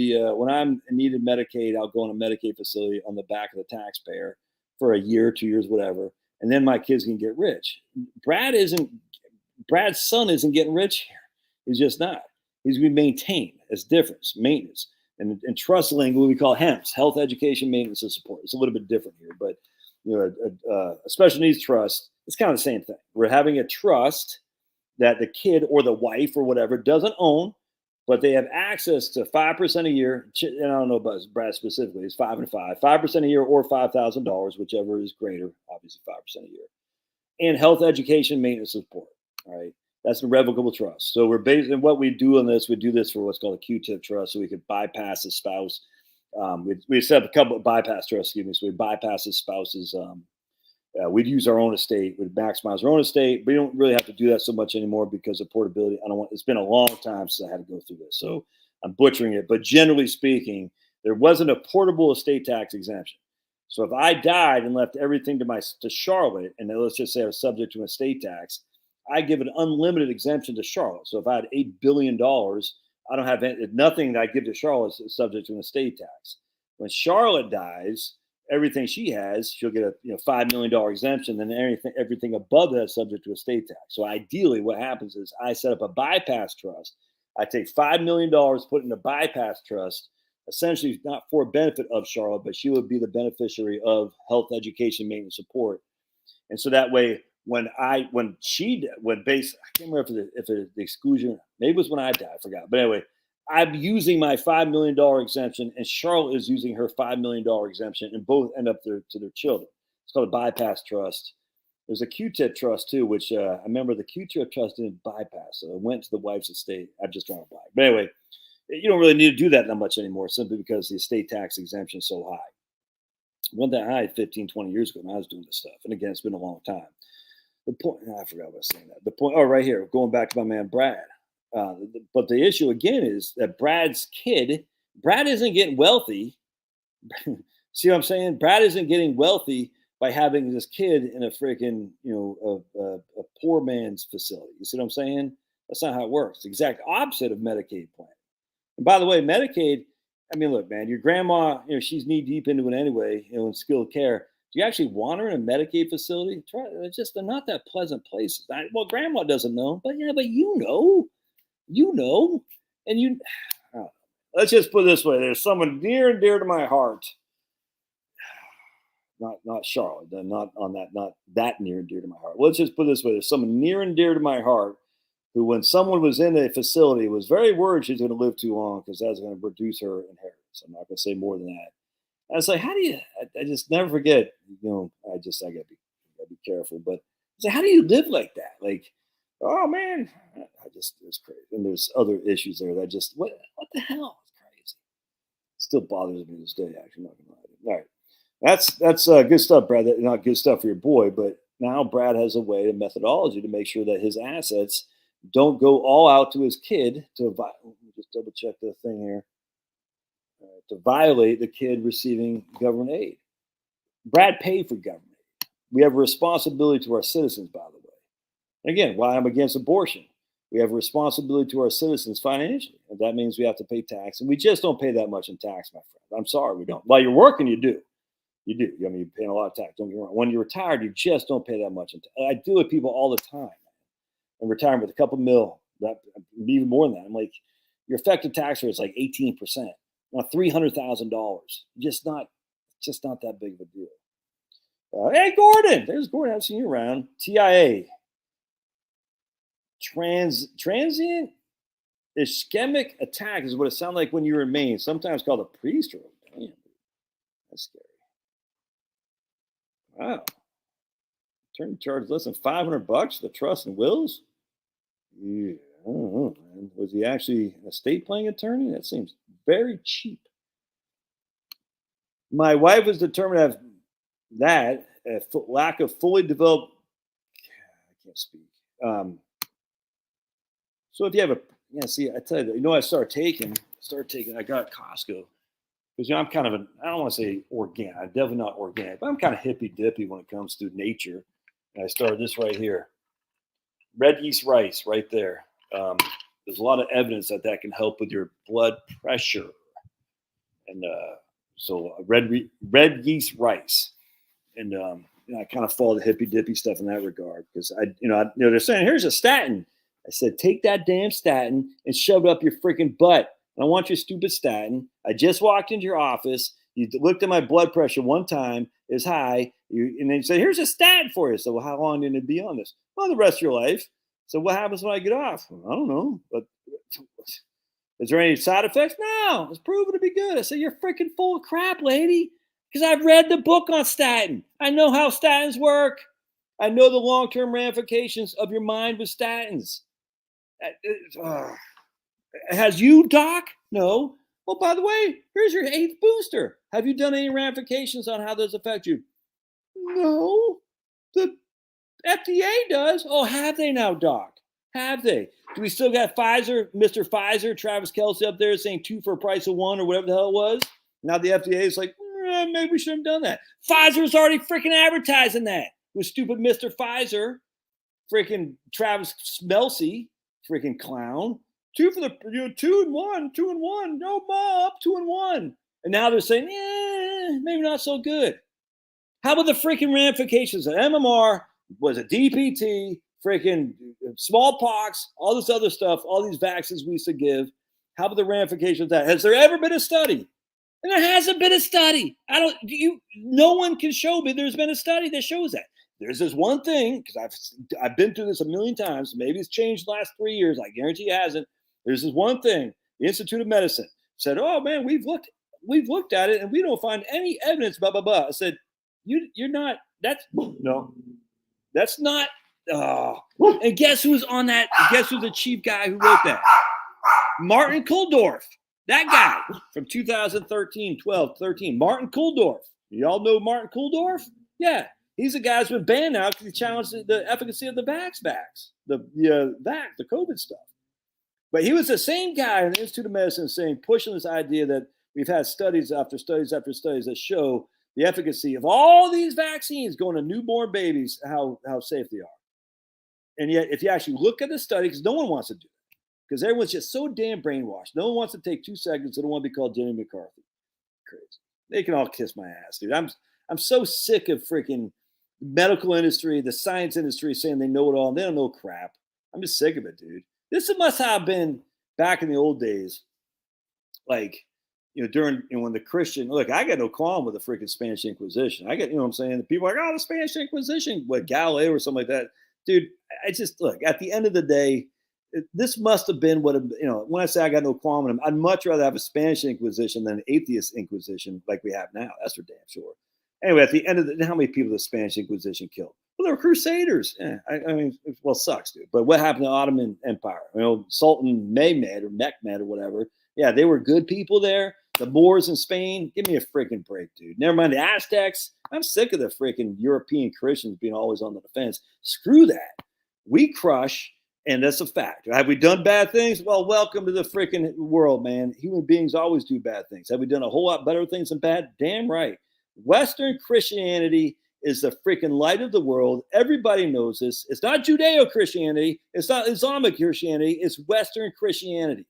I'm in need of Medicaid, I'll go in a Medicaid facility on the back of the taxpayer for a year, 2 years, whatever. And then my kids can get rich. Brad's son isn't getting rich here. He's just not. He's going to be maintained as difference, maintenance. And trust lingo, what we call HEMS, health, education, maintenance, and support. It's a little bit different here, but a special needs trust, it's kind of the same thing. We're having a trust that the kid or the wife or whatever doesn't own, but they have access to 5% a year. And I don't know about Brad specifically. It's 5 and 5, 5% a year or $5,000, whichever is greater. Obviously, 5% a year, and health, education, maintenance, and support. All right. That's a revocable trust. So we're based on what we do on this. We do this for what's called a Q-tip trust, so we could bypass the spouse. We set up a couple of bypass trusts, so we bypass the spouse's. We'd use our own estate. We'd maximize our own estate. We don't really have to do that so much anymore because of portability. It's been a long time since I had to go through this, so I'm butchering it. But generally speaking, there wasn't a portable estate tax exemption. So if I died and left everything to Charlotte, and then let's just say I was subject to an estate tax, I give an unlimited exemption to Charlotte. So if I had $8 billion, I don't have nothing that I give to Charlotte is subject to an estate tax. When Charlotte dies, everything she has, she'll get a $5 million exemption, and everything above that is subject to estate tax. So ideally, what happens is I set up a bypass trust. I take $5 million, put in a bypass trust, essentially not for benefit of Charlotte, but she would be the beneficiary of health, education, maintenance, support. And so that way, I can't remember if the exclusion, maybe it was when I died, I forgot. But anyway, I'm using my $5 million exemption, and Charlotte is using her $5 million exemption, and both end up to their children. It's called a bypass trust. There's a Q-tip trust too, which I remember the Q-tip trust didn't bypass, so it went to the wife's estate. I've just drawn a blank. But anyway, you don't really need to do that much anymore, simply because the estate tax exemption is so high. It wasn't that high 15, 20 years ago when I was doing this stuff. And again, it's been a long time. The point, I forgot what I was saying. The point, right here, going back to my man Brad. But the issue again is that Brad isn't getting wealthy. See what I'm saying? Brad isn't getting wealthy by having this kid in a freaking, a poor man's facility. You see what I'm saying? That's not how it works. The exact opposite of Medicaid plan. And by the way, Medicaid, I mean, look, man, your grandma, she's knee deep into it anyway, in skilled care. Do you actually want her in a Medicaid facility? They're not that pleasant places. Well, grandma doesn't know, but you know, and let's just put it this way. There's someone near and dear to my heart. Not Charlotte, not that near and dear to my heart. Let's just put it this way. There's someone near and dear to my heart who, when someone was in a facility, was very worried she's going to live too long because that's going to reduce her inheritance. I'm not going to say more than that. I was like, how do you, I just never forget, I got to be careful, but I say, how do you live like that? Like, oh man, it's crazy. And there's other issues there that just what the hell? It's crazy. Still bothers me to this day. Actually, not gonna lie to you. All right, that's good stuff, Brad. Not good stuff for your boy, but now Brad has a way, a methodology to make sure that his assets don't go all out to his kid to let me just double check the thing here to violate the kid receiving government aid. Brad paid for government aid. We have a responsibility to our citizens, by the way. Again, why I'm against abortion. We have a responsibility to our citizens financially. And that means we have to pay tax. And we just don't pay that much in tax, my friend. I'm sorry, we don't. While you're working, you do. You do. I mean, you're paying a lot of tax. Don't get me wrong. When you're retired, you just don't pay that much in tax. I deal with people all the time. I'm retired with a couple mil, even more than that. I'm like, your effective tax rate is like 18%. Now, $300,000. Just not that big of a deal. Hey, Gordon. There's Gordon. I've seen you around. TIA. Transient ischemic attack is what it sounds like when you're in Maine. Sometimes called a pre-stroke. Damn, that's scary. Wow. Attorney charged less than $500 for the trust and wills. Yeah, I don't know, man. Was he actually an estate planning attorney? That seems very cheap. My wife was determined to have that lack of fully developed. I can't speak. So if you have I tell you, I started taking. I got Costco because I'm kind of I don't want to say organic. I'm definitely not organic, but I'm kind of hippy dippy when it comes to nature. And I started this right here, red yeast rice, right there. There's a lot of evidence that can help with your blood pressure, and so red yeast rice, and I kind of follow the hippy dippy stuff in that regard because they're saying here's a statin. I said, take that damn statin and shove it up your freaking butt. I don't want your stupid statin. I just walked into your office. You looked at my blood pressure one time. It's high. And then you said, here's a statin for you. So, well, how long did it be on this? Well, the rest of your life. So what happens when I get off? Well, I don't know. But is there any side effects? No. It's proven to be good. I said, you're freaking full of crap, lady. Because I've read the book on statin. I know how statins work. I know the long-term ramifications of your mind with statins. Has you, Doc? No. Well, by the way, here's your 8th booster. Have you done any ramifications on how those affect you? No. The FDA does. Oh, have they now, Doc? Have they? Do we still got Pfizer, Mr. Pfizer, Travis Kelce up there saying 2 for a price of 1 or whatever the hell it was? Now the FDA is like, maybe we shouldn't have done that. Pfizer's already freaking advertising that with stupid Mr. Pfizer, freaking Travis Kelce. Freaking clown. 2 for the 2 and 1. No, Bob, 2 and 1. And now they're saying, maybe not so good. How about the freaking ramifications of MMR? Was it DPT? Freaking smallpox? All this other stuff? All these vaccines we used to give? How about the ramifications of that? Has there ever been a study? And there hasn't been a study. No one can show me there's been a study that shows that. There's this one thing, because I've been through this a million times. Maybe it's changed the last 3 years. I guarantee it hasn't. There's this one thing. The Institute of Medicine said, "Oh man, we've looked at it and we don't find any evidence." Blah blah blah. I said, "You're not. That's no. That's not." And guess who's on that? Guess who's the chief guy who wrote that? Martin Kulldorff. That guy from 2013, 12, 13. Martin Kulldorff. Y'all know Martin Kulldorff? Yeah. He's a guy who's been banned now because he challenged the efficacy of the vax, the COVID stuff. But he was the same guy in the Institute of Medicine pushing this idea that we've had studies after studies after studies that show the efficacy of all these vaccines going to newborn babies, how safe they are. And yet, if you actually look at the study, because no one wants to do it, because everyone's just so damn brainwashed. No one wants to take 2 seconds. They don't want to be called Jenny McCarthy. Crazy. They can all kiss my ass, dude. I'm so sick of freaking medical industry, the science industry saying they know it all and they don't know crap. I'm just sick of it, dude. This must have been back in the old days, like, during when the Christian, look, I got no qualm with the freaking Spanish Inquisition. I get, what I'm saying? The people are like, oh, the Spanish Inquisition, Galileo or something like that. Dude, I just, look, at the end of the day, this must have been what, when I say I got no qualm with them, I'd much rather have a Spanish Inquisition than an atheist Inquisition like we have now. That's for damn sure. Anyway, at the end of how many people the Spanish Inquisition killed? Well, they were crusaders. Yeah, I mean, well, it sucks, dude. But what happened to the Ottoman Empire? Sultan Mehmed or Mehmed or whatever. Yeah, they were good people there. The Moors in Spain, give me a freaking break, dude. Never mind the Aztecs. I'm sick of the freaking European Christians being always on the defense. Screw that. We crush, and that's a fact. Have we done bad things? Well, welcome to the freaking world, man. Human beings always do bad things. Have we done a whole lot better things than bad? Damn right. Western Christianity is the freaking light of the world. Everybody knows this. It's not Judeo-Christianity. It's not Islamic Christianity. It's Western Christianity.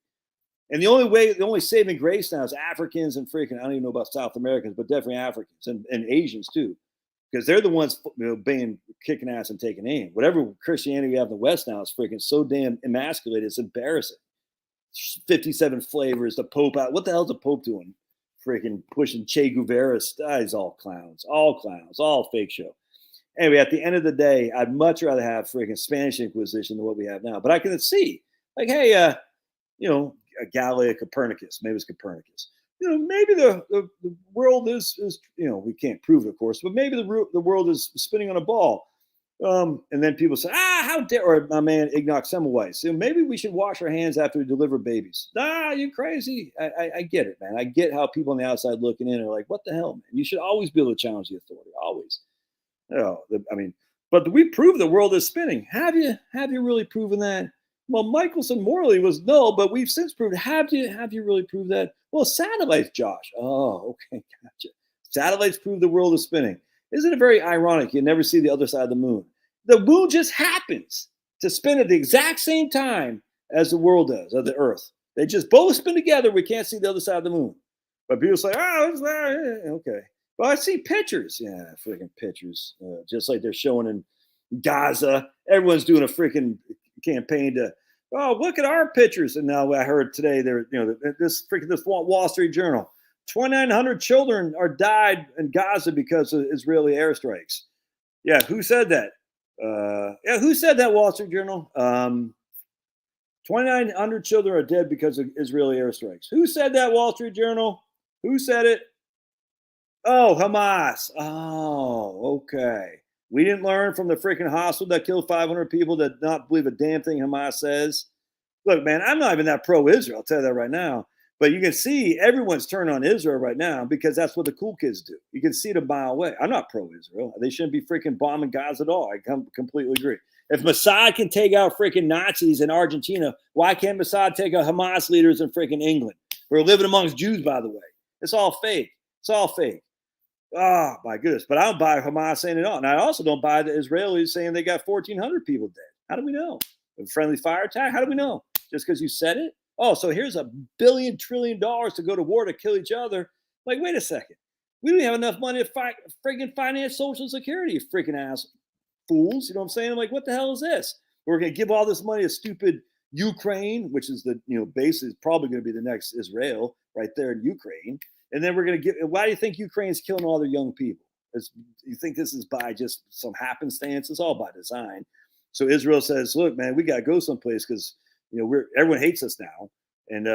And the only saving grace now is Africans and freaking, I don't even know about South Americans, but definitely Africans and Asians too. Because they're the ones being kicking ass and taking aim. Whatever Christianity we have in the West now is freaking so damn emasculated. It's embarrassing. 57 flavors. The Pope out. What the hell's the Pope doing? Freaking pushing Che Guevara. He's all clowns, all fake show. Anyway, at the end of the day, I'd much rather have freaking Spanish Inquisition than what we have now. But I can see, like, hey, Galileo Copernicus, maybe it's Copernicus. Maybe the world is we can't prove it, of course, but maybe the world is spinning on a ball. And then people say, how dare, or my man Enoch Semmelweis, maybe we should wash our hands after we deliver babies. You crazy. I get it, man. I get how people on the outside looking in are like, what the hell, man? You should always be able to challenge the authority, always. But we prove the world is spinning. Have you really proven that? Well, Michelson Morley was no, but we've since proved. Have you really proved that? Well, satellites, Josh. Oh, okay, gotcha. Satellites prove the world is spinning. Isn't it very ironic? You never see the other side of the moon. The moon just happens to spin at the exact same time as the world does, of the Earth. They just both spin together. We can't see the other side of the moon. But people say, okay. Well, I see pictures. Yeah, freaking pictures. Just like they're showing in Gaza. Everyone's doing a freaking campaign to, look at our pictures. And now I heard today this Wall Street Journal, 2,900 children are died in Gaza because of Israeli airstrikes. Yeah, who said that? Who said that, Wall Street Journal? 2,900 children are dead because of Israeli airstrikes. Who said that, Wall Street Journal? Who said it? Oh, Hamas. Oh, okay. We didn't learn from the freaking hospital that killed 500 people that not believe a damn thing Hamas says. Look, man, I'm not even that pro-Israel. I'll tell you that right now. But you can see everyone's turned on Israel right now because that's what the cool kids do. You can see it a mile away. I'm not pro-Israel. They shouldn't be freaking bombing Gaza at all. I completely agree. If Mossad can take out freaking Nazis in Argentina, why can't Mossad take out Hamas leaders in freaking England? We're living amongst Jews, by the way. It's all fake. It's all fake. Oh, my goodness. But I don't buy Hamas saying it all. And I also don't buy the Israelis saying they got 1,400 people dead. How do we know? A friendly fire attack? How do we know? Just because you said it? Oh, so here's $1 billion trillion to go to war to kill each other. Like, wait a second. We don't have enough money to freaking finance Social Security, you freaking ass fools. You know what I'm saying? I'm like, what the hell is this? We're going to give all this money to stupid Ukraine, which is basically probably going to be the next Israel right there in Ukraine. And then we're going to give. Why do you think Ukraine's killing all their young people? You think this is by just some happenstance? It's all by design. So Israel says, "Look, man, we got to go someplace because everyone hates us now, and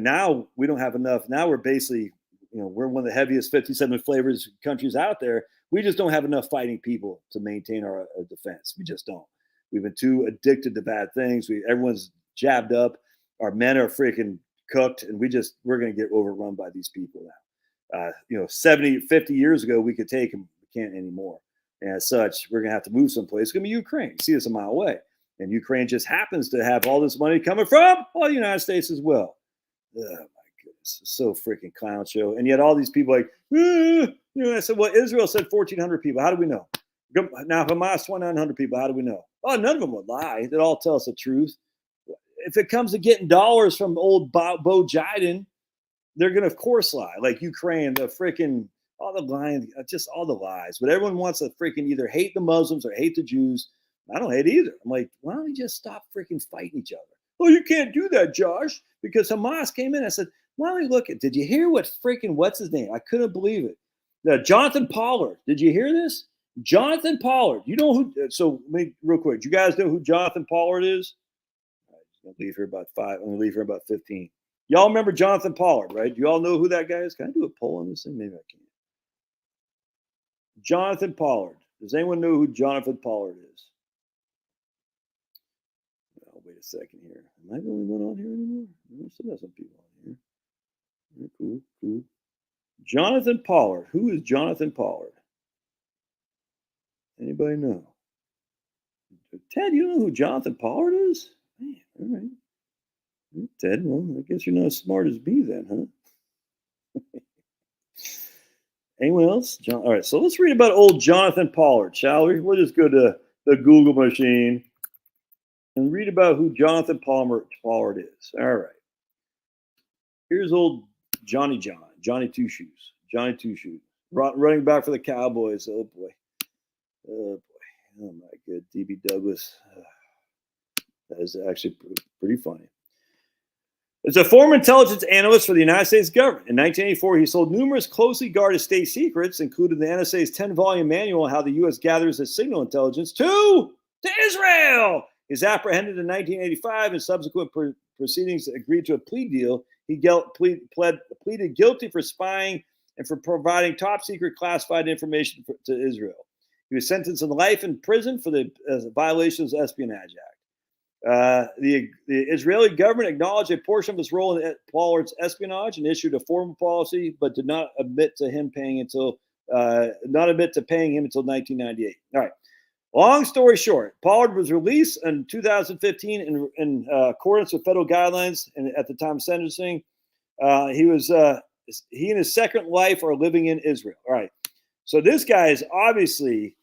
now we don't have enough. Now we're basically, we're one of the heaviest 57 flavors countries out there. We just don't have enough fighting people to maintain our defense. We just don't. We've been too addicted to bad things. Everyone's jabbed up. Our men are freaking cooked, and we're going to get overrun by these people now. 50 years ago, we could take them. We can't anymore. And as such, we're going to have to move someplace. It's going to be Ukraine. See us a mile away. And Ukraine just happens to have all this money coming from the United States as well. Oh, my goodness. It's so freaking clown show. And yet all these people I said, well, Israel said 1,400 people. How do we know? Now, Hamas, 2,900 people. How do we know? Oh, none of them would lie. They'd all tell us the truth. If it comes to getting dollars from old Bo Jiden, they're going to, of course, lie. Like Ukraine, the freaking, all the lying, just all the lies. But everyone wants to freaking either hate the Muslims or hate the Jews. I don't hate either. I'm like, why don't we just stop freaking fighting each other? Oh, you can't do that, Josh, because Hamas came in. I said, why don't we look at, did you hear what's his name? I couldn't believe it. Jonathan Pollard. Did you hear this? Jonathan Pollard. You know who, so real quick, do you guys know who Jonathan Pollard is? I'm going to leave here about 5. I'm going to leave here about 15. Y'all remember Jonathan Pollard, right? Do you all know who that guy is? Can I do a poll on this thing? Maybe I can. Jonathan Pollard. Does anyone know who Jonathan Pollard is? Oh, wait a second here. Am I the only one on here anymore? I still have some people on here. Yeah, cool, cool. Jonathan Pollard. Who is Jonathan Pollard? Anybody know? Ted, you know who Jonathan Pollard is? Man, all right. Ted, well, I guess you're not as smart as me then, huh? Anyone else? All right, so let's read about old Jonathan Pollard, shall we? We'll just go to the Google machine and read about who Jonathan Pollard is. All right. Here's old Johnny Two Shoes, running back for the Cowboys. Oh boy, oh my good, DB Douglas. That is actually pretty funny. As a former intelligence analyst for the United States government, in 1984, he sold numerous closely guarded state secrets, including the NSA's 10-volume manual on how the U.S. gathers its signal intelligence to Israel. He was apprehended in 1985 and subsequent proceedings agreed to a plea deal. He pleaded guilty for spying and for providing top-secret classified information to Israel. He was sentenced to life in prison for the violations of the Espionage Act. The Israeli government acknowledged a portion of his role in Pollard's espionage and issued a formal policy, but did not admit to paying him until 1998. All right. Long story short, Pollard was released in 2015 in accordance with federal guidelines, and at the time of sentencing, he and his second wife are living in Israel. All right. So this guy is obviously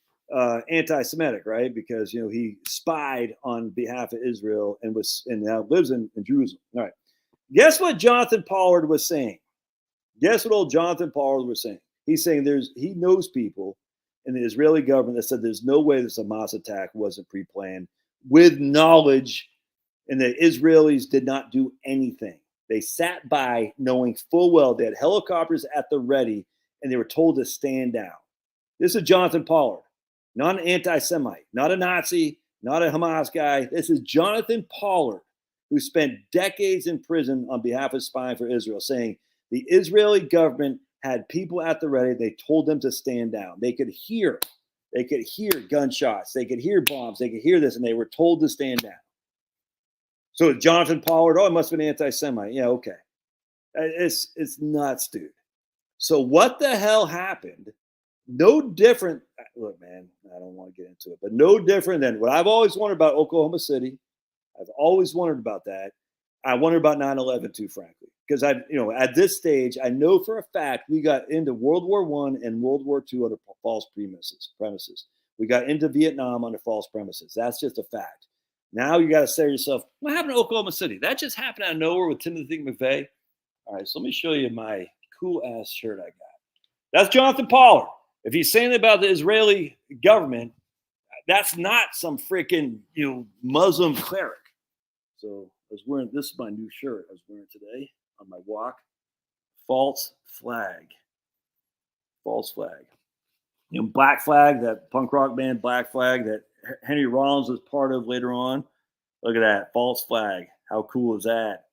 anti-Semitic, right? Because he spied on behalf of Israel and now lives in Jerusalem. All right. Guess what Jonathan Pollard was saying? Guess what old Jonathan Pollard was saying? He's saying he knows people in the Israeli government that said there's no way this Hamas attack wasn't pre-planned with knowledge, and the Israelis did not do anything. They sat by knowing full well they had helicopters at the ready, and they were told to stand down. This is Jonathan Pollard. Not an anti-Semite, not a Nazi, not a Hamas guy. This is Jonathan Pollard, who spent decades in prison on behalf of spying for Israel, saying the Israeli government had people at the ready. They told them to stand down. They could hear gunshots. They could hear bombs. They could hear this, and they were told to stand down. So Jonathan Pollard, it must have been anti-Semite. Yeah, okay. It's nuts, dude. So what the hell happened? No different. Look, man, I don't want to get into it, but no different than what I've always wondered about Oklahoma City. I've always wondered about that. I wonder about 9/11 too, frankly, because at this stage, I know for a fact we got into World War I and World War II under false premises. We got into Vietnam under false premises. That's just a fact. Now you got to say to yourself, what happened to Oklahoma City? That just happened out of nowhere with Timothy McVeigh. All right, so let me show you my cool ass shirt I got. That's Jonathan Pollard. If he's saying about the Israeli government, that's not some freaking Muslim cleric. So I was wearing, this is my new shirt I was wearing today on my walk. False flag. Black Flag, that punk rock band Black Flag that Henry Rollins was part of later on. Look at that. False flag. How cool is that?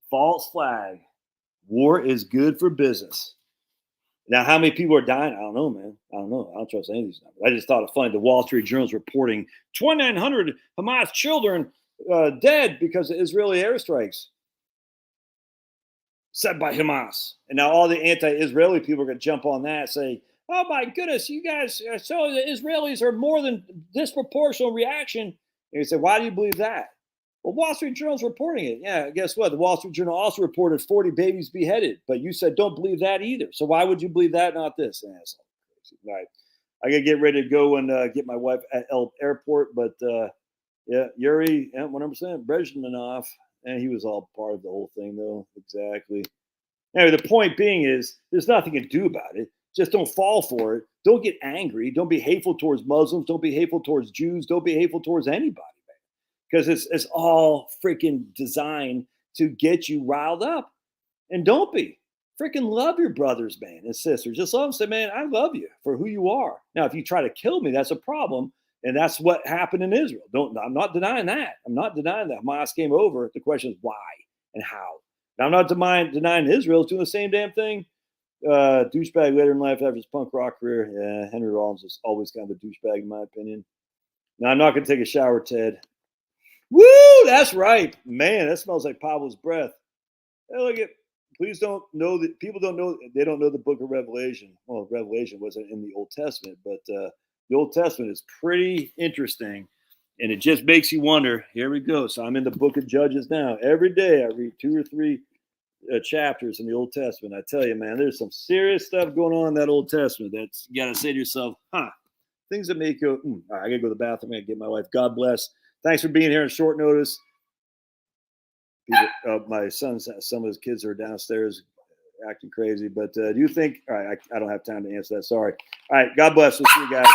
False flag. War is good for business. Now, how many people are dying? I don't know, man. I don't know. I don't trust any of these numbers. I just thought it funny. The Wall Street Journal is reporting 2,900 Hamas children dead because of Israeli airstrikes set by Hamas. And now all the anti-Israeli people are going to jump on that and say, oh, my goodness, you guys, so the Israelis are more than disproportional reaction. And you say, why do you believe that? Well, Wall Street Journal's reporting it. Yeah, guess what? The Wall Street Journal also reported 40 babies beheaded, but you said don't believe that either. So why would you believe that, not this? That's crazy. All right. I got to get ready to go and get my wife at airport, but yeah, Yuri, 100%, Brezhnev, and he was all part of the whole thing, though. Exactly. Anyway, the point being is there's nothing to do about it. Just don't fall for it. Don't get angry. Don't be hateful towards Muslims. Don't be hateful towards Jews. Don't be hateful towards anybody. Because it's all freaking designed to get you riled up. And don't be. Freaking love your brothers, man, and sisters. Just love them. Say, man, I love you for who you are. Now, if you try to kill me, that's a problem. And that's what happened in Israel. I'm not denying that. I'm not denying that Hamas came over. The question is why and how. Now, I'm not denying Israel is doing the same damn thing Douchebag later in life after his punk rock career. Yeah, Henry Rollins is always kind of a douchebag in my opinion. Now I'm not going to take a shower, Ted. Woo! That's right, man. That smells like Pablo's breath. Hey, look at. Please don't know that people don't know. They don't know the Book of Revelation. Well, Revelation wasn't in the Old Testament, but the Old Testament is pretty interesting, and it just makes you wonder. Here we go. So I'm in the Book of Judges now. Every day I read 2 or 3 chapters in the Old Testament. I tell you, man, there's some serious stuff going on in that Old Testament. That's you got to say to yourself, huh? Things that make you. All right, I got to go to the bathroom. I got to get my wife. God bless. Thanks for being here on short notice. People, my son's, some of his kids are downstairs acting crazy. But do you think? All right, I don't have time to answer that. Sorry. All right. God bless. We'll see you guys.